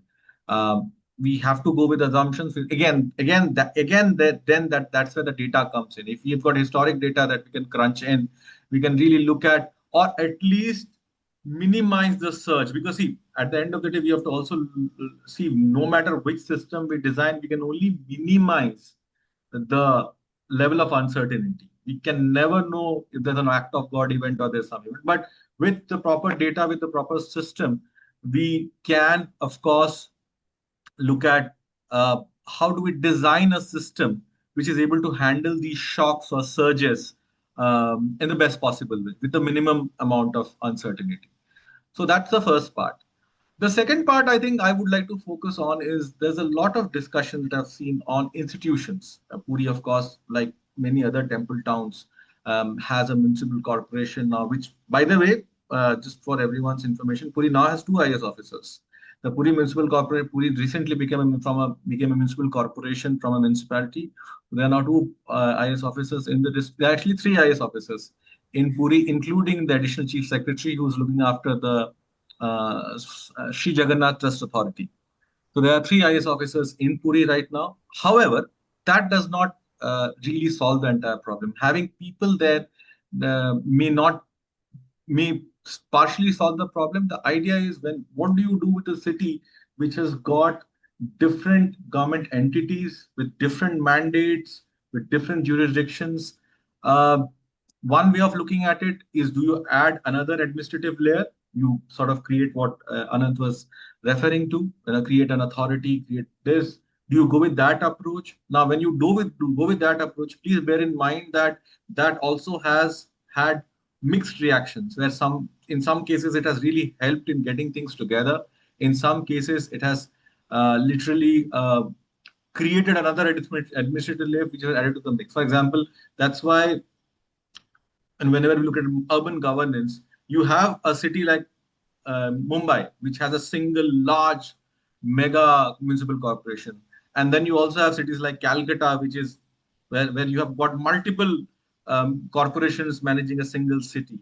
We have to go with assumptions. That's where the data comes in. If we've got historic data that we can crunch in, we can really look at, or at least minimize the surge. Because see, at the end of the day, we have to also see, no matter which system we design, we can only minimize the level of uncertainty. We can never know if there's an act of God event or there's some event. But with the proper data, with the proper system, we can, of course, look at how do we design a system which is able to handle these shocks or surges in the best possible way, with the minimum amount of uncertainty. So that's the first part. The second part I think I would like to focus on is there's a lot of discussion that I've seen on institutions. Puri, of course, like many other temple towns, has a municipal corporation now, which, by the way, just for everyone's information, Puri now has 2 IS officers. The Puri Municipal Corporation, Puri recently became a municipal corporation from a municipality. There are now 2 IS officers in the district. There are actually 3 IS officers in Puri, including the additional chief secretary who's looking after the Sri Jagannath Trust Authority. So there are 3 IS officers in Puri right now. However, that does not really solve the entire problem. Having people there may not may partially solve the problem. The idea is, what do you do with a city which has got different government entities with different mandates, with different jurisdictions? Uh, One way of looking at it is, do you add another administrative layer? You sort of create what Anant was referring to, create an authority, create this. Do you go with that approach? Now, when you go with that approach, please bear in mind that that also has had mixed reactions, where in some cases it has really helped in getting things together. In some cases, it has literally created another administrative layer which was added to the mix. For example, that's why, and whenever we look at urban governance, you have a city like Mumbai, which has a single large mega municipal corporation. And then you also have cities like Calcutta, which is where you have got multiple corporations managing a single city.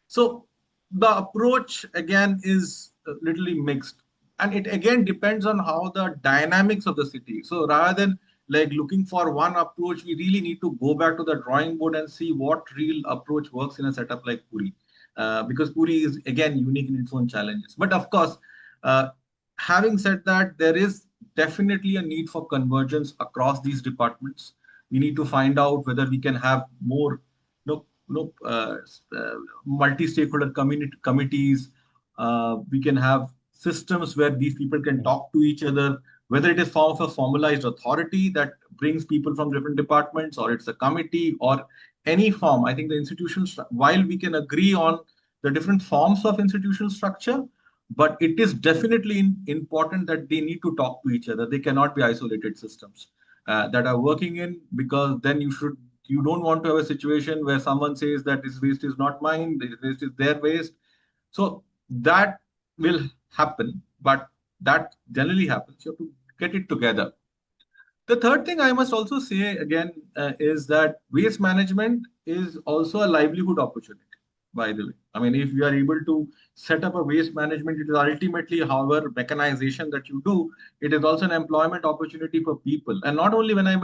So the approach again is literally mixed. And it again depends on how the dynamics of the city. So rather than like looking for one approach, we really need to go back to the drawing board and see what real approach works in a setup like Puri. Because Puri is again unique in its own challenges. But of course, having said that, there is definitely a need for convergence across these departments. We need to find out whether we can have more multi-stakeholder committees. We can have systems where these people can talk to each other, whether it is form of a formalized authority that brings people from different departments, or it's a committee, or any form. I think the institutions, while we can agree on the different forms of institutional structure, but it is definitely important that they need to talk to each other. They cannot be isolated systems that are working in, because then you don't want to have a situation where someone says that this waste is not mine, this waste is their waste. So that will happen, but that generally happens. You have to get it together. The third thing I must also say again is that waste management is also a livelihood opportunity, by the way. I mean, if you are able to set up a waste management, it is ultimately, however, mechanization that you do, it is also an employment opportunity for people. And not only when I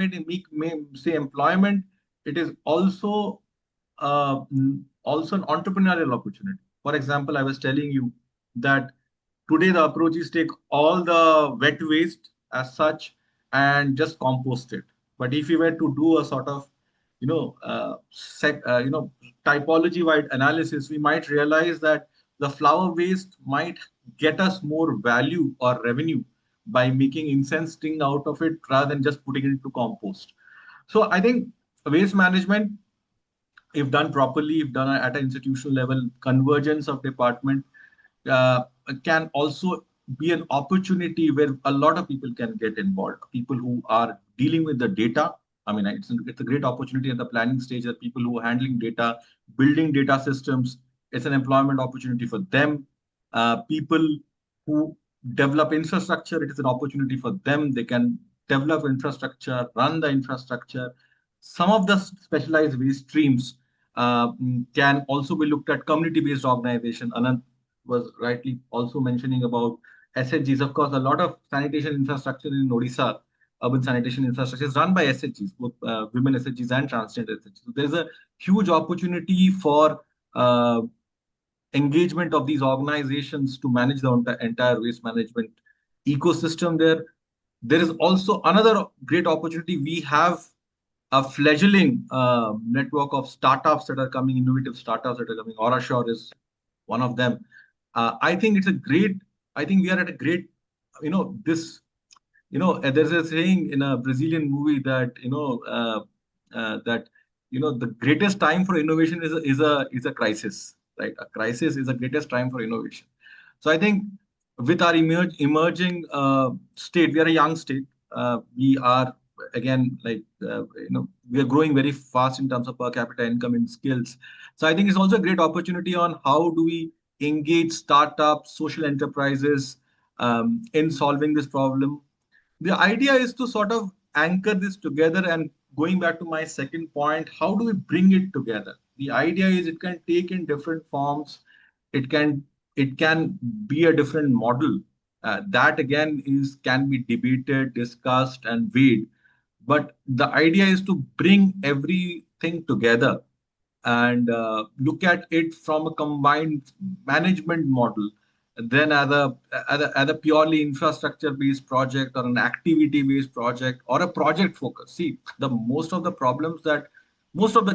say employment, it is also also an entrepreneurial opportunity. For example, I was telling you that today the approach is take all the wet waste as such and just compost it. But if you were to do a sort of typology-wide analysis, we might realize that the flower waste might get us more value or revenue by making incense sting out of it rather than just putting it into compost. So I think waste management, if done properly, if done at an institutional level, convergence of department can also be an opportunity where a lot of people can get involved. People who are dealing with the data. I mean, it's a great opportunity at the planning stage that people who are handling data, building data systems, it's an employment opportunity for them. People who develop infrastructure, it is an opportunity for them. They can develop infrastructure, run the infrastructure. Some of the specialized waste streams can also be looked at community-based organization. Anant was rightly also mentioning about SHGs. Of course, a lot of sanitation infrastructure in Odisha, urban sanitation infrastructure, is run by SHGs, both women SHGs and transgender SHGs. So there's a huge opportunity for engagement of these organizations to manage the entire waste management ecosystem there. There is also another great opportunity. We have a fledgling network of startups that are coming, innovative startups that are coming. Aurassure is one of them. I think we are at a great, there's a saying in a Brazilian movie that, the greatest time for innovation is a crisis, right? A crisis is the greatest time for innovation. So I think with our emerging state, we are a young state. We are, again, we are growing very fast in terms of per capita income and skills. So I think it's also a great opportunity on how do we engage startups, social enterprises in solving this problem. The idea is to sort of anchor this together, and going back to my second point, how do we bring it together? The idea is it can take in different forms. It it can be a different model. That again can be debated, discussed, and weighed. But the idea is to bring everything together and look at it from a combined management model, then as a purely infrastructure based project or an activity based project or a project focus. See, the most of the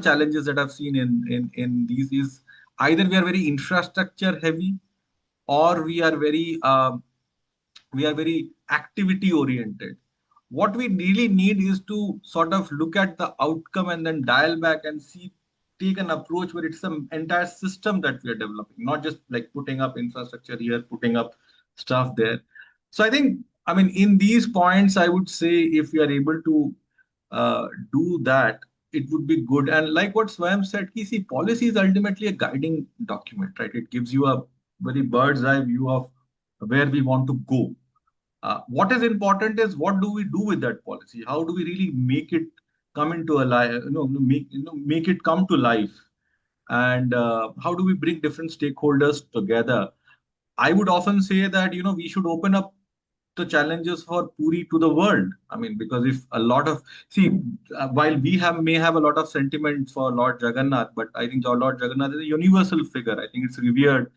challenges that I've seen in these is either we are very infrastructure heavy, or we are very activity oriented. What we really need is to sort of look at the outcome and then dial back and take an approach where it's an entire system that we are developing, not just like putting up infrastructure here, putting up stuff there. So I mean, in these points, I would say if we are able to do that, it would be good. And like what Swayam said, see, policy is ultimately a guiding document, right? It gives you a very bird's eye view of where we want to go. What is important is what do we do with that policy? How do we really make it come into a life? Make it come to life, and how do we bring different stakeholders together? I would often say that we should open up the challenges for Puri to the world. I mean, because if a lot of while we may have a lot of sentiment for Lord Jagannath, but I think Lord Jagannath is a universal figure. I think it's revered.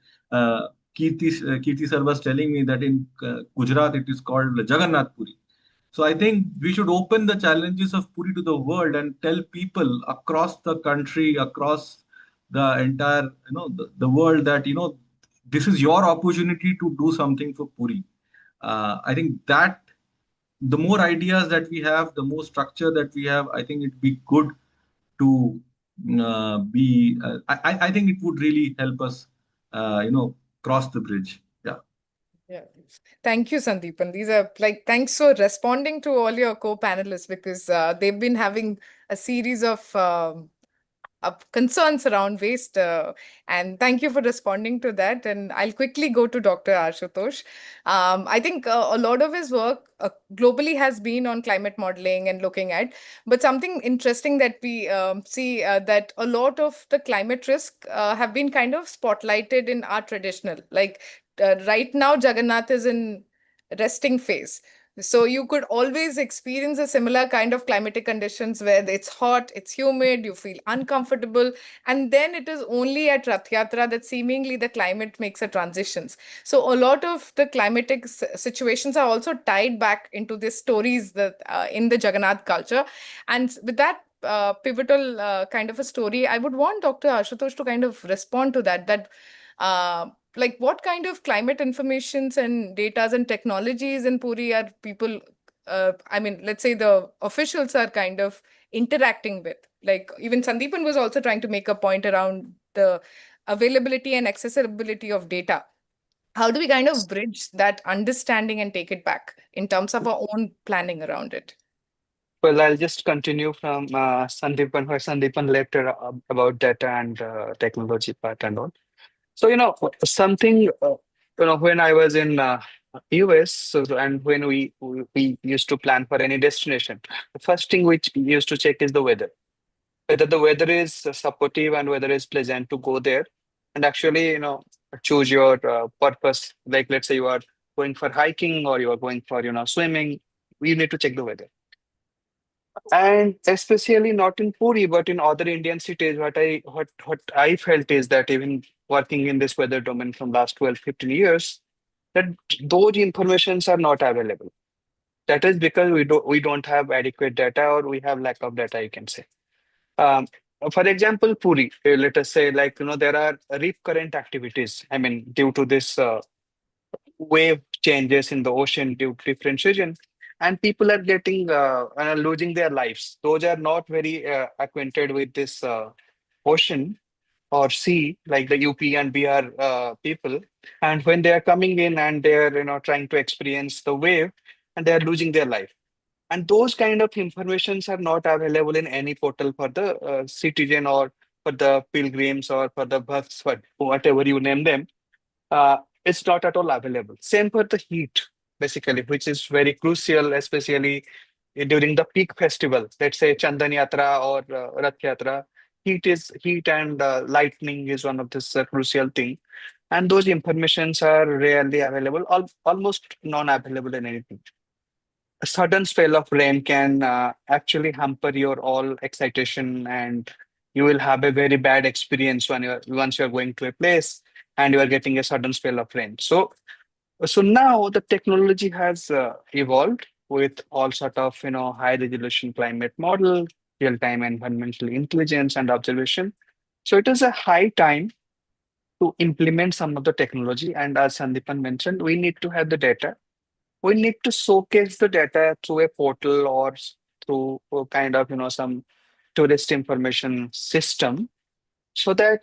Kirti sir was telling me that in Gujarat it is called Jagannath Puri. So I think we should open the challenges of Puri to the world and tell people across the country, across the entire the world that this is your opportunity to do something for Puri. I think that the more ideas that we have, the more structure that we have, I think it'd be good to be. I think it would really help us, cross the bridge. Yeah. Yeah. Thank you, Sandipan. These are thanks for responding to all your co-panelists, because they've been having a series of concerns around waste. And thank you for responding to that. And I'll quickly go to Dr. Asutosh. I think a lot of his work globally has been on climate modeling and looking at, but something interesting that we see that a lot of the climate risk have been kind of spotlighted in our traditional, right now, Jagannath is in resting phase. So you could always experience a similar kind of climatic conditions where it's hot, it's humid, you feel uncomfortable. And then it is only at Rath Yatra that seemingly the climate makes a transitions. So a lot of the climatic situations are also tied back into these stories that in the Jagannath culture. And with that pivotal kind of a story, I would want Dr. Ashutosh to kind of respond to that what kind of climate informations and datas and technologies in Puri are people, let's say the officials are kind of interacting with? Like even Sandipan was also trying to make a point around the availability and accessibility of data. How do we kind of bridge that understanding and take it back in terms of our own planning around it? Well, I'll just continue from Sandipan, where Sandipan left about data and technology part and all. So, something, when I was in US, and when we used to plan for any destination, the first thing which we used to check is the weather, whether the weather is supportive and whether it's pleasant to go there, and actually, choose your purpose. Like, let's say you are going for hiking or you are going for, swimming, you need to check the weather. And especially not in Puri, but in other Indian cities, what I felt is that even working in this weather domain from last 12, 15 years, that those informations are not available. That is because we don't have adequate data, or we have lack of data, you can say. Um, for example, Puri, let us say, there are reef current activities. I mean, due to this wave changes in the ocean due to different region, and people are getting losing their lives. Those are not very acquainted with this ocean or sea, like the UP and BR people. And when they are coming in and they are trying to experience the wave, and they are losing their life. And those kind of informations are not available in any portal for the citizen, or for the pilgrims, or for the bhakts, whatever you name them. It's not at all available. Same for the heat, basically, which is very crucial, especially during the peak festival. Let's say Chandan Yatra or Rath Yatra. Heat and lightning is one of this crucial thing. And those informations are rarely available, almost non-available in anything. A sudden spell of rain can actually hamper your all excitation, and you will have a very bad experience when once you're going to a place and you are getting a sudden spell of rain. So now the technology has evolved with all sort of high resolution climate model, real time environmental intelligence and observation. So it is a high time to implement some of the technology. And as Sandipan mentioned, we need to have the data. We need to showcase the data through a portal or through a kind of some tourist information system, so that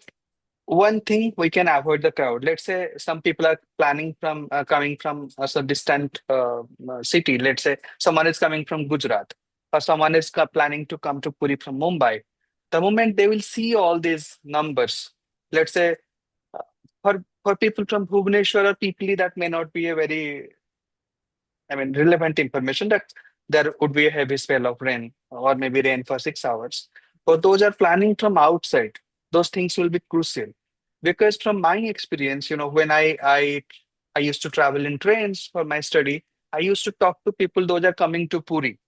one thing we can avoid the crowd. Let's say some people are planning from coming from some distant city. Let's say someone is coming from Gujarat, or someone is planning to come to Puri from Mumbai. The moment they will see all these numbers, let's say uh, for people from Bhubaneswar or Pipli, that may not be a very, relevant information that there would be a heavy spell of rain or maybe rain for 6 hours. But those are planning from outside. Those things will be crucial, because from my experience, when I used to travel in trains for my study, I used to talk to people those are coming to Puri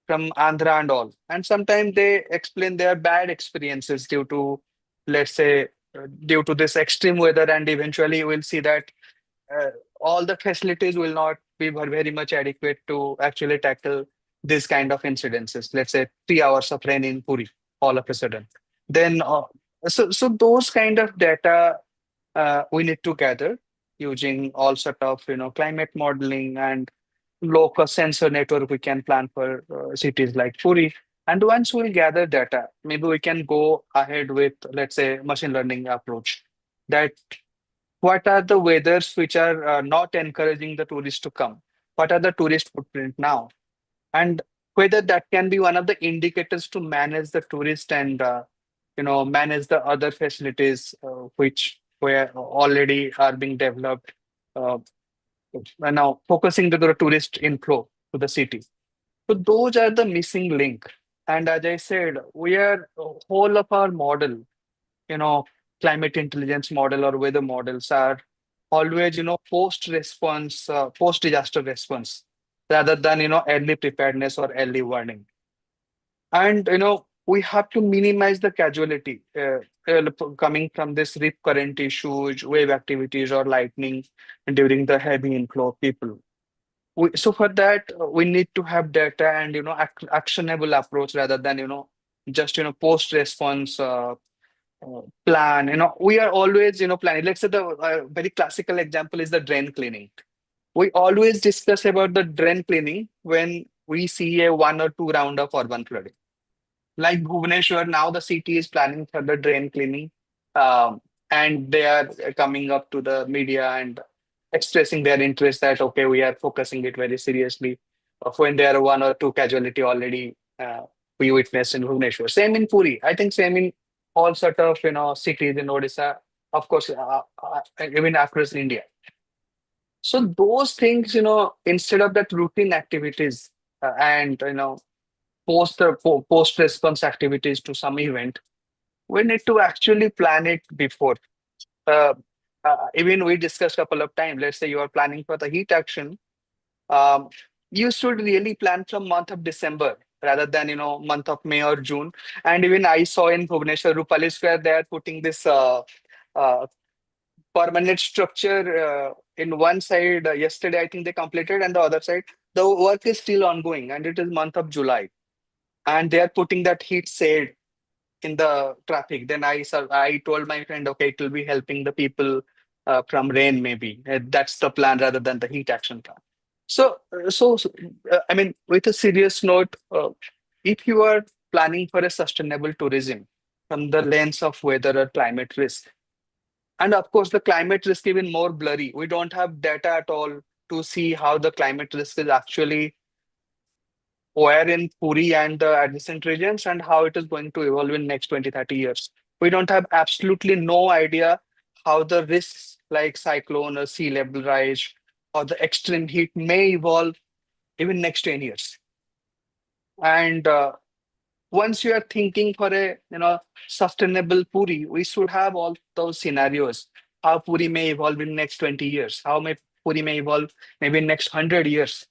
from Andhra and all, and sometimes they explain their bad experiences due to, let's say, due to this extreme weather, and eventually you will see that uh, all the facilities will not be very much adequate to actually tackle this kind of incidences. Let's say 3 hours of rain in Puri all of a sudden. Then, so those kind of data we need to gather using all sort of climate modeling and low cost sensor network we can plan for cities like Puri. And once we gather data, maybe we can go ahead with, let's say, machine learning approach. That what are the weathers which are not encouraging the tourists to come? What are the tourist footprint now? And whether that can be one of the indicators to manage the tourist and manage the other facilities which were already are being developed, uh, and now focusing to the tourist inflow to the city. So those are the missing link. And as I said, we are whole of our model, you know, climate intelligence model or weather models are always, post response, post disaster response, rather than, early preparedness or early warning. And, we have to minimize the casualty coming from this rip current issues, wave activities, or lightning during the heavy inflow of people. So for that, we need to have data and, actionable approach rather than, just, post response plan. We are always planning. Let's say the very classical example is the drain cleaning. We always discuss about the drain cleaning when we see a 1 or 2 round of urban flooding. Like Bhubaneswar, now the city is planning for the drain cleaning, um, and they are coming up to the media and expressing their interest that okay, we are focusing it very seriously. When there are 1 or 2 casualty already we witnessed in Bhubaneswar. Same in Puri. I think same in all sort of cities in Odisha. Of course, even across India. So those things, instead of that routine activities and post response activities to some event, we need to actually plan it before. Uh, Even we discussed a couple of times. Let's say you are planning for the heat action. Um, you should really plan from month of December rather than month of May or June. And even I saw in Bhubaneswar, Rupali Square, they are putting this uh, permanent structure in one side. Yesterday, I think they completed, and the other side, the work is still ongoing, and it is month of July, and they are putting that heat shade in the traffic. Then I told my friend, okay, it will be helping the people from rain maybe. That's the plan rather than the heat action plan. So, with a serious note, if you are planning for a sustainable tourism from the lens of weather or climate risk, and of course the climate risk even more blurry. We don't have data at all to see how the climate risk is actually where in Puri and the adjacent regions and how it is going to evolve in next 20, 30 years. We don't have absolutely no idea how the risks like cyclone or sea level rise or the extreme heat may evolve even next 10 years. And once you are thinking for a sustainable Puri, we should have all those scenarios how Puri may evolve in next 20 years, how may Puri may evolve maybe in next 100 years.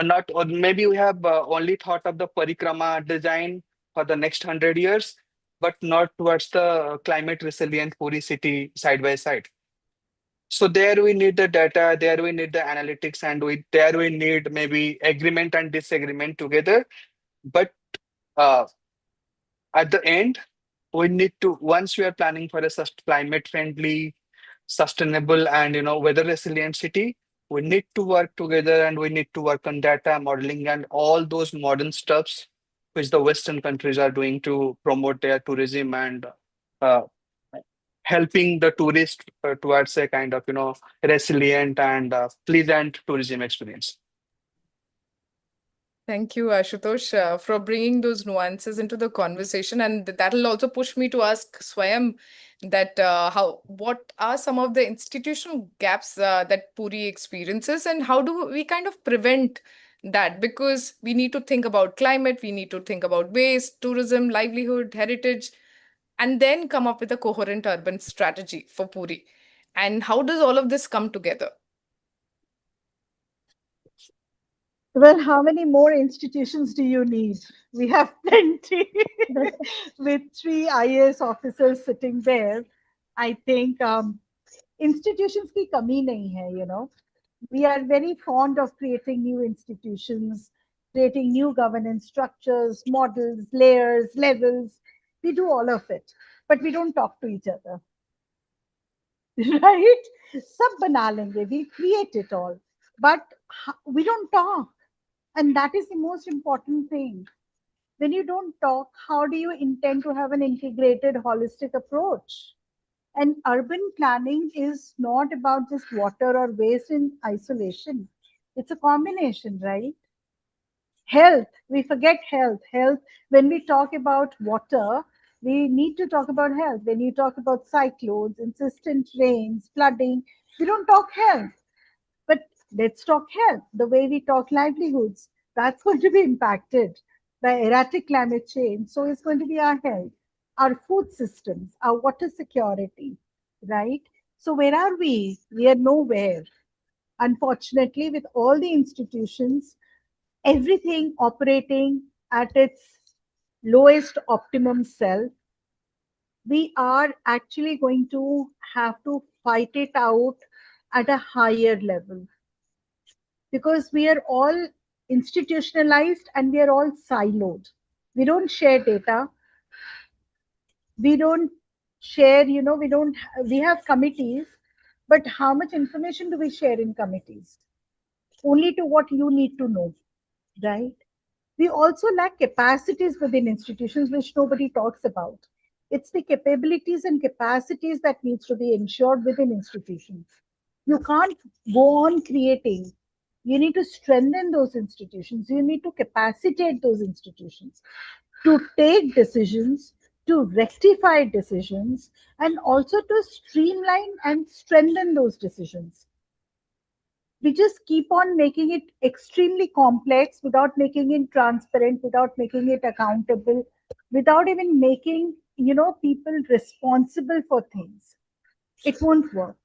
Not, or maybe we have only thought of the parikrama design for the next 100 years, but not towards the climate resilient Puri city side by side. So there we need the data, there we need the analytics, and there we need maybe agreement and disagreement together. But uh, at the end, we need to, once we are planning for a climate friendly, sustainable, and weather resilient city, we need to work together, and we need to work on data modeling and all those modern stuffs which the Western countries are doing to promote their tourism and uh, helping the tourist towards a kind of resilient and pleasant tourism experience. Thank you, Ashutosh, for bringing those nuances into the conversation, and that'll also push me to ask Swayam that what are some of the institutional gaps that Puri experiences, and how do we kind of prevent that? Because we need to think about climate, we need to think about waste, tourism, livelihood, heritage, and then come up with a coherent urban strategy for Puri. And how does all of this come together? Well, how many more institutions do you need? We have plenty. With 3 IAS officers sitting there, I think institutions की कमी नहीं है, We are very fond of creating new institutions, creating new governance structures, models, layers, levels. We do all of it, but we don't talk to each other. Right? Sab bana lenge, we create it all, but we don't talk. And that is the most important thing. When you don't talk, how do you intend to have an integrated, holistic approach? And urban planning is not about just water or waste in isolation. It's a combination, right? Health, we forget health. Health, when we talk about water, we need to talk about health. When you talk about cyclones, insistent rains, flooding, we don't talk health. But let's talk health, the way we talk livelihoods. That's going to be impacted by erratic climate change. So it's going to be our health, our food systems, our water security, right? So where are we? We are nowhere. Unfortunately, with all the institutions, everything operating at its lowest optimum self, we are actually going to have to fight it out at a higher level, because we are all institutionalized and we are all siloed. We don't share data. We don't share, we have committees, but how much information do we share in committees? Only to what you need to know, right? We also lack capacities within institutions, which nobody talks about. It's the capabilities and capacities that needs to be ensured within institutions. You can't go on creating. You need to strengthen those institutions. You need to capacitate those institutions to take decisions, to rectify decisions, and also to streamline and strengthen those decisions. We just keep on making it extremely complex without making it transparent, without making it accountable, without even making people responsible for things. It won't work.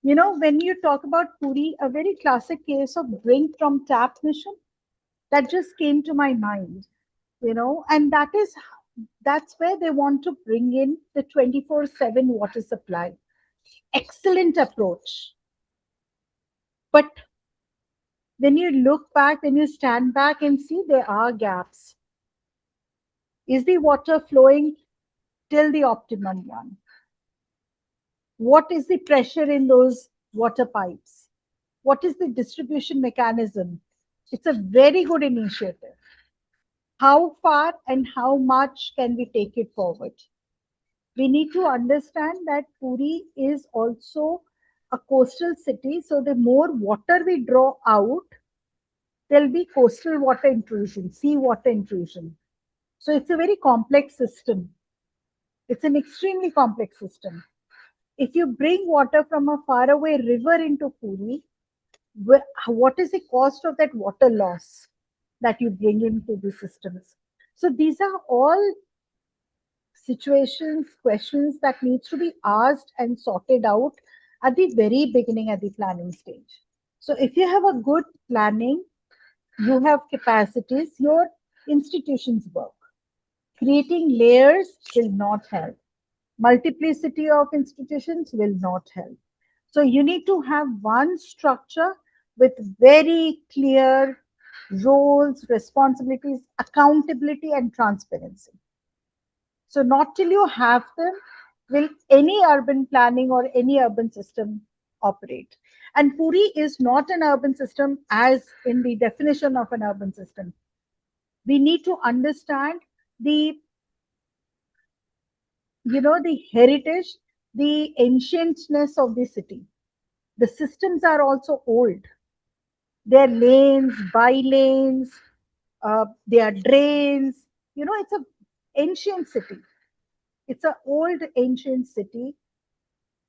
When you talk about Puri, a very classic case of drink from tap mission, that just came to my mind, and that's where they want to bring in the 24/7 water supply. Excellent approach. But when you look back, when you stand back and see, there are gaps. Is the water flowing till the optimum one? What is the pressure in those water pipes? What is the distribution mechanism? It's a very good initiative. How far and how much can we take it forward? We need to understand that Puri is also a coastal city. So the more water we draw out, there'll be coastal water intrusion, sea water intrusion. So it's a very complex system. It's an extremely complex system. If you bring water from a faraway river into Puri, what is the cost of that water loss that you bring into the systems? So these are all situations, questions that needs to be asked and sorted out at the very beginning, at the planning stage. So if you have a good planning, you have capacities, your institutions work. Creating layers will not help. Multiplicity of institutions will not help. So you need to have one structure with very clear roles, responsibilities, accountability, and transparency. So not till you have them will any urban planning or any urban system operate. And Puri is not an urban system as in the definition of an urban system. We need to understand the the heritage, the ancientness of the city. The systems are also old. They're lanes, by lanes, they are drains. It's a ancient city. It's an old ancient city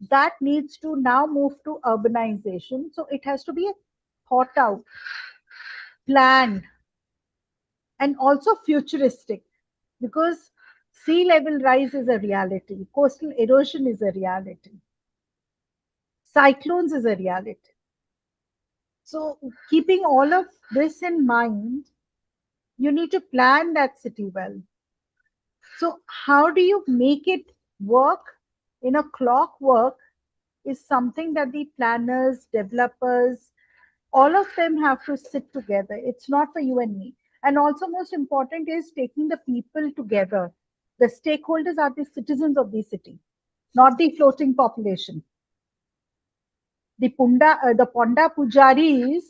that needs to now move to urbanization. So it has to be thought out, planned, and also futuristic, because sea level rise is a reality, coastal erosion is a reality, cyclones is a reality. So keeping all of this in mind, you need to plan that city well. So how do you make it work in a clockwork is something that the planners, developers, all of them have to sit together. It's not for you and me. And also most important is taking the people together. The stakeholders are the citizens of the city, not the floating population. The Ponda Pujaris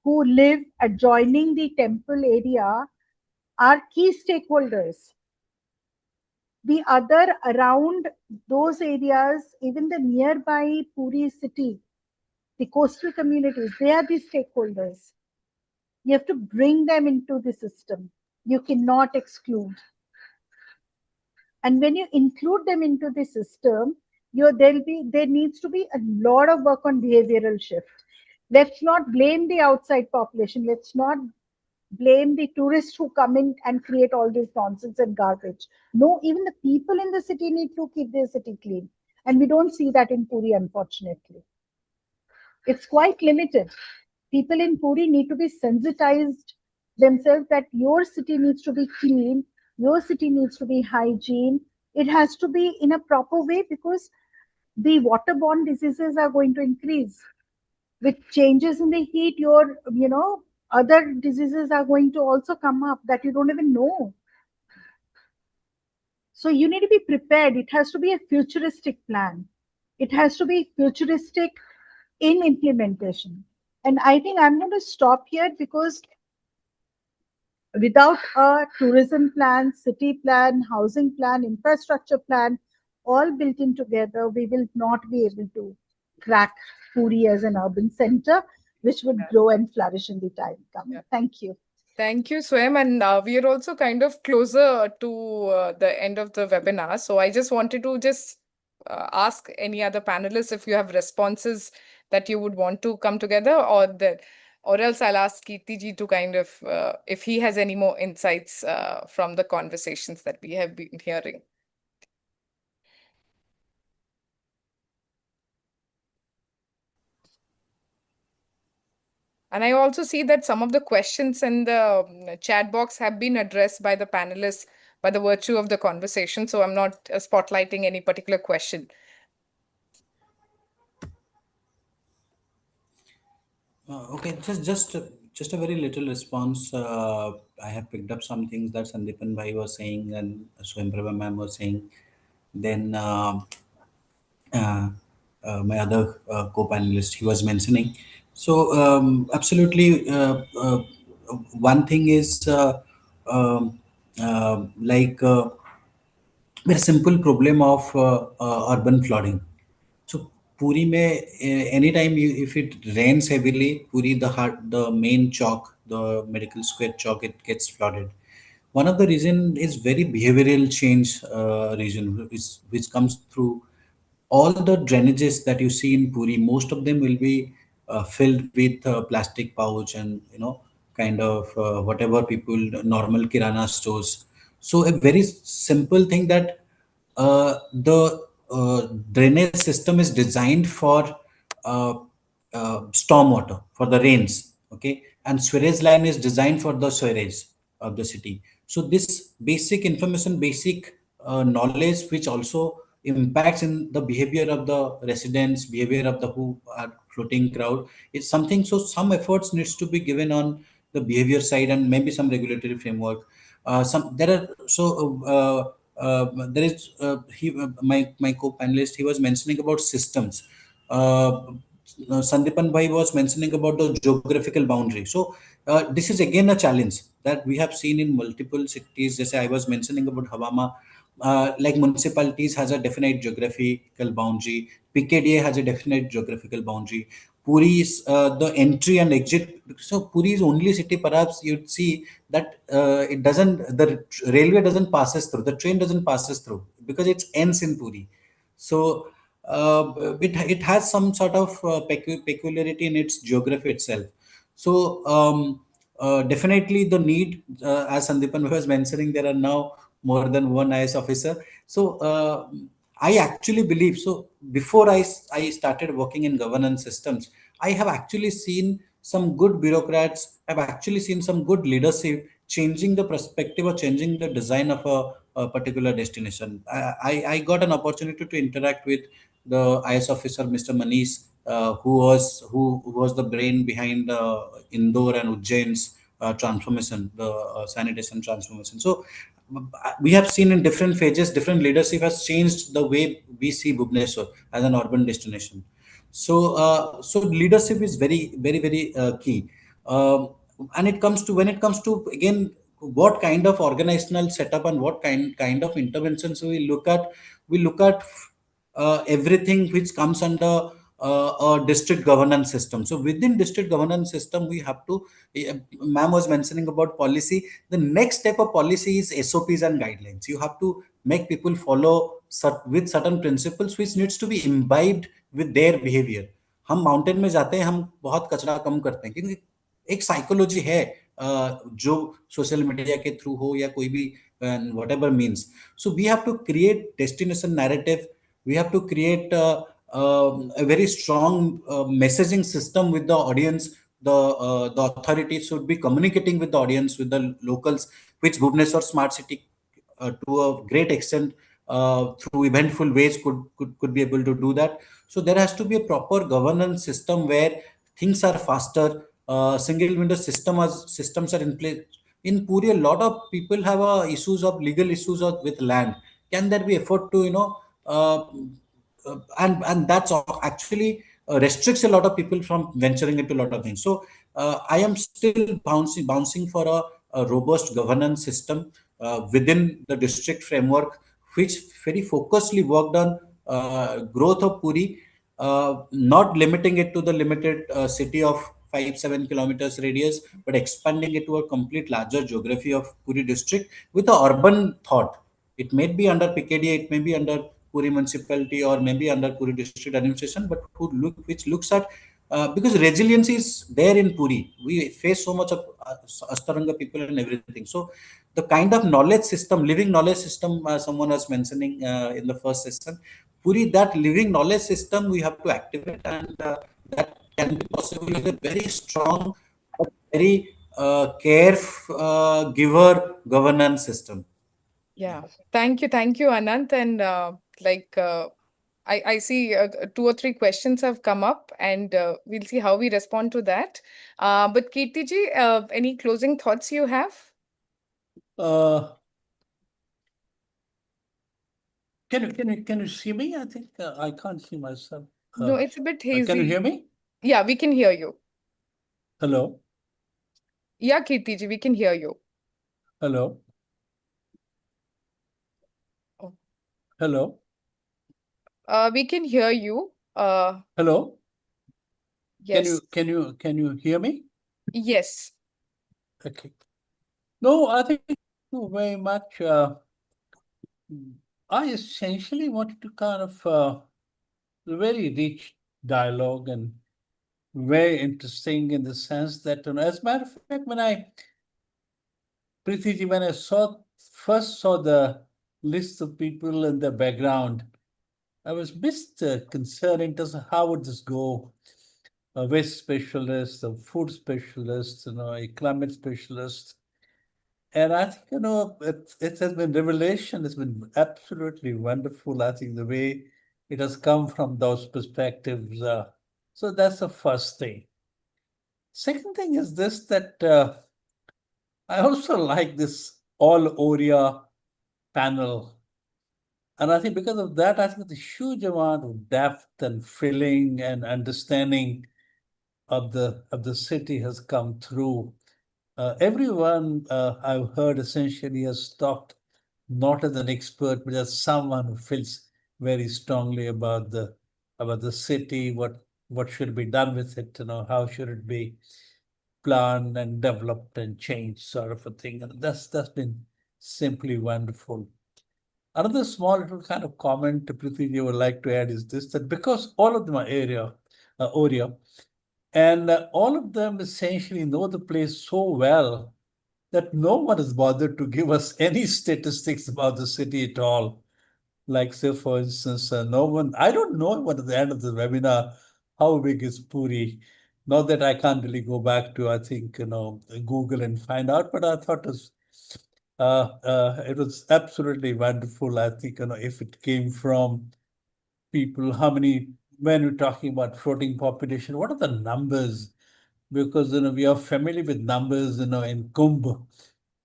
who live adjoining the temple area are key stakeholders. The other around those areas, even the nearby Puri city, the coastal communities, they are the stakeholders. You have to bring them into the system. You cannot exclude. And when you include them into the system, there needs to be a lot of work on behavioral shift. Let's not blame the outside population. Let's not blame the tourists who come in and create all this nonsense and garbage. No, even the people in the city need to keep their city clean. And we don't see that in Puri, unfortunately. It's quite limited. People in Puri need to be sensitized themselves that your city needs to be clean, your city needs to be hygiene. It has to be in a proper way, because the waterborne diseases are going to increase. With changes in the heat, your other diseases are going to also come up that you don't even know. So you need to be prepared. It has to be a futuristic plan. It has to be futuristic in implementation. And I think I'm going to stop here, because without a tourism plan, city plan, housing plan, infrastructure plan, all built in together, we will not be able to crack Puri as an urban center, which would grow and flourish in the time coming. Thank you. Thank you, Swayam. And we are also kind of closer to the end of the webinar. So I just wanted to ask any other panelists if you have responses that you would want to come together, or else I'll ask Kirti to kind of, if he has any more insights from the conversations that we have been hearing. And I also see that some of the questions in the chat box have been addressed by the panelists by the virtue of the conversation. So I'm not spotlighting any particular question. Okay, just a very little response. I have picked up some things that Sandipan bhai was saying and Swayamprabha ma'am was saying. Then my other co-panelist he was mentioning. So absolutely, one thing is like very simple problem of urban flooding. So Puri mein anytime if it rains heavily, Puri the main chalk, the medical square chalk, it gets flooded. One of the reason is very behavioral change reason, which comes through all the drainages that you see in Puri. Most of them will be filled with plastic pouch and kind of whatever people normal kirana stores. So a very simple thing that the drainage system is designed for uh, storm water, for the rains, okay, and sewage line is designed for the sewage of the city. So this basic information, basic knowledge, which also impacts in the behavior of the residents, behavior of the who are floating crowd, is something. So some efforts needs to be given on the behavior side, and maybe some regulatory framework. Some there are so there is my co-panelist, he was mentioning about systems. Sandipan bhai was mentioning about the geographical boundary. So this is again a challenge that we have seen in multiple cities. Just I was mentioning about Havama, like municipalities has a definite geographical boundary. PKDA has a definite geographical boundary. Puri is the entry and exit. So Puri is only city, perhaps you'd see that it doesn't, the railway doesn't passes through, the train doesn't passes through because it ends in Puri. So it has some sort of peculiarity in its geography itself. So definitely the need, as Sandipan was mentioning, there are now more than one IS officer. So I actually believe, so before I started working in governance systems, I have actually seen some good bureaucrats, I've actually seen some good leadership changing the perspective or changing the design of a particular destination. I got an opportunity to interact with the IS officer, Mr. Manish, who was the brain behind Indore and Ujjain's transformation, the sanitation transformation. So we have seen in different phases, different leadership has changed the way we see Bhubaneswar as an urban destination. So leadership is very key. And it comes to, when it comes to again what kind of organizational setup and what kind of interventions we look at everything which comes under a district governance system. So within district governance system, we have to, ma'am was mentioning about policy. The next step of policy is SOPs and guidelines. You have to make people follow with certain principles which needs to be imbibed with their behavior. हम mountain में जाते हैं, हम बहुत कचरा कम करते हैं क्योंकि एक साइकोलॉजी है जो सोशल मीडिया के थ्रू हो या कोई भी whatever means. So we have to create destination narrative. We have to create a very strong messaging system with the audience. The authorities should be communicating with the audience, with the locals, which Bhubaneswar smart city to a great extent through eventful ways could be able to do that. So there has to be a proper governance system where things are faster. Single window systems are in place. In Puri, a lot of people have issues of legal issues with land. Can there be effort to and that's actually restricts a lot of people from venturing into a lot of things. So I am still bouncing for a robust governance system within the district framework, which very focusedly worked on growth of Puri, not limiting it to the limited city of 5-7 kilometers radius, but expanding it to a complete larger geography of Puri district with a urban thought. It may be under PKDA, it may be under Puri municipality, or maybe under Puri district administration, but which looks at because resilience is there in Puri. We face so much of Astaranga people and everything. So the kind of knowledge system, living knowledge system, someone was mentioning in the first session, Puri, that living knowledge system we have to activate, and that can be possible with a very strong, but very care giver governance system. Yeah. Thank you, Anant. And I see 2 or 3 questions have come up, and we'll see how we respond to that. But Kirti ji, any closing thoughts you have? Can you see me? I think I can't see myself. No, it's a bit hazy. Can you hear me? Yeah, we can hear you. Hello? Yeah, Kirti ji, we can hear you. Hello? Oh. Hello? We can hear you. Hello? Yes. Can you hear me? Yes. Okay. No, I think very much. I essentially wanted to kind of very rich dialogue and very interesting in the sense that, as a matter of fact, Preeti ji, when I saw first saw the list of people in the background, I was a bit concerned in terms of how would this go. A waste specialist, a food specialist, a climate specialist. And I think, it has been revelation. It's been absolutely wonderful. I think the way it has come from those perspectives. So that's the first thing. Second thing is this, that I also like this all Oria panel. And I think because of that, I think the huge amount of depth and feeling and understanding of the city has come through. Everyone I've heard essentially has talked not as an expert, but as someone who feels very strongly about the city, what should be done with it, how should it be planned and developed and changed, sort of a thing. And that's been simply wonderful. Another small little kind of comment, Preeti, you would like to add is this, that because all of them are Oria, and all of them essentially know the place so well that no one is bothered to give us any statistics about the city at all. Like, say, for instance, I don't know what at the end of the webinar, how big is Puri? Not that I can't really go back to, I think, Google and find out, but I thought it was absolutely wonderful. I think, if it came from people, when we're talking about floating population, what are the numbers? Because, we are familiar with numbers, in Kumbh,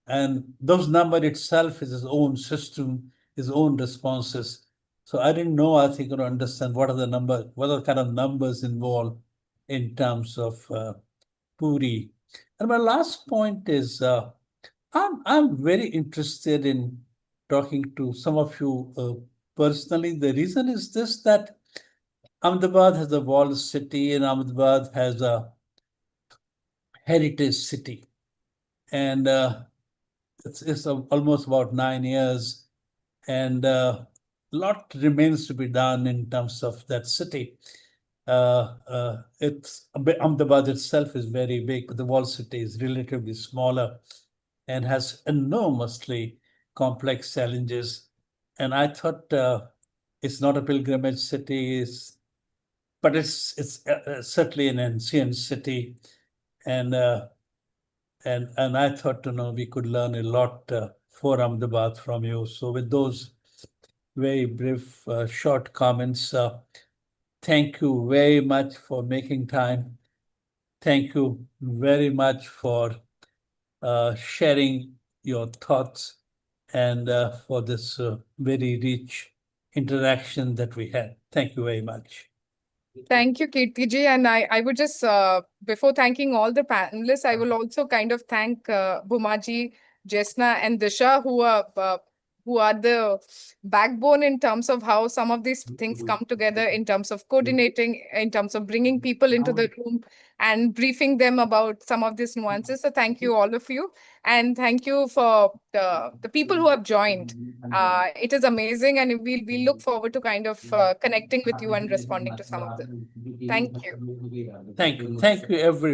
and those number itself is its own system, its own responses. So I didn't know, I think, understand what are the kind of numbers involved in terms of Puri. And my last point is, I'm very interested in talking to some of you personally. The reason is this, that Ahmedabad has a walled city and Ahmedabad has a heritage city. And it's almost about 9 years. And a lot remains to be done in terms of that city. Ahmedabad itself is very big, but the walled city is relatively smaller and has enormously complex challenges. And I thought it's not a pilgrimage city, but it's certainly an ancient city, and I thought we could learn a lot for Ahmedabad from you. So with those very brief, short comments, thank you very much for making time. Thank you very much for sharing your thoughts and for this very rich interaction that we had. Thank you very much. Thank you, Kirtiji. And I would just, before thanking all the panelists, I will also kind of thank Bhumaji, Jesna, and Disha, who are the backbone in terms of how some of these things come together, in terms of coordinating, in terms of bringing people into the room and briefing them about some of these nuances. So thank you, all of you. And thank you for the people who have joined. It is amazing, and we look forward to kind of connecting with you and responding to some of them. Thank you. Thank you, everyone.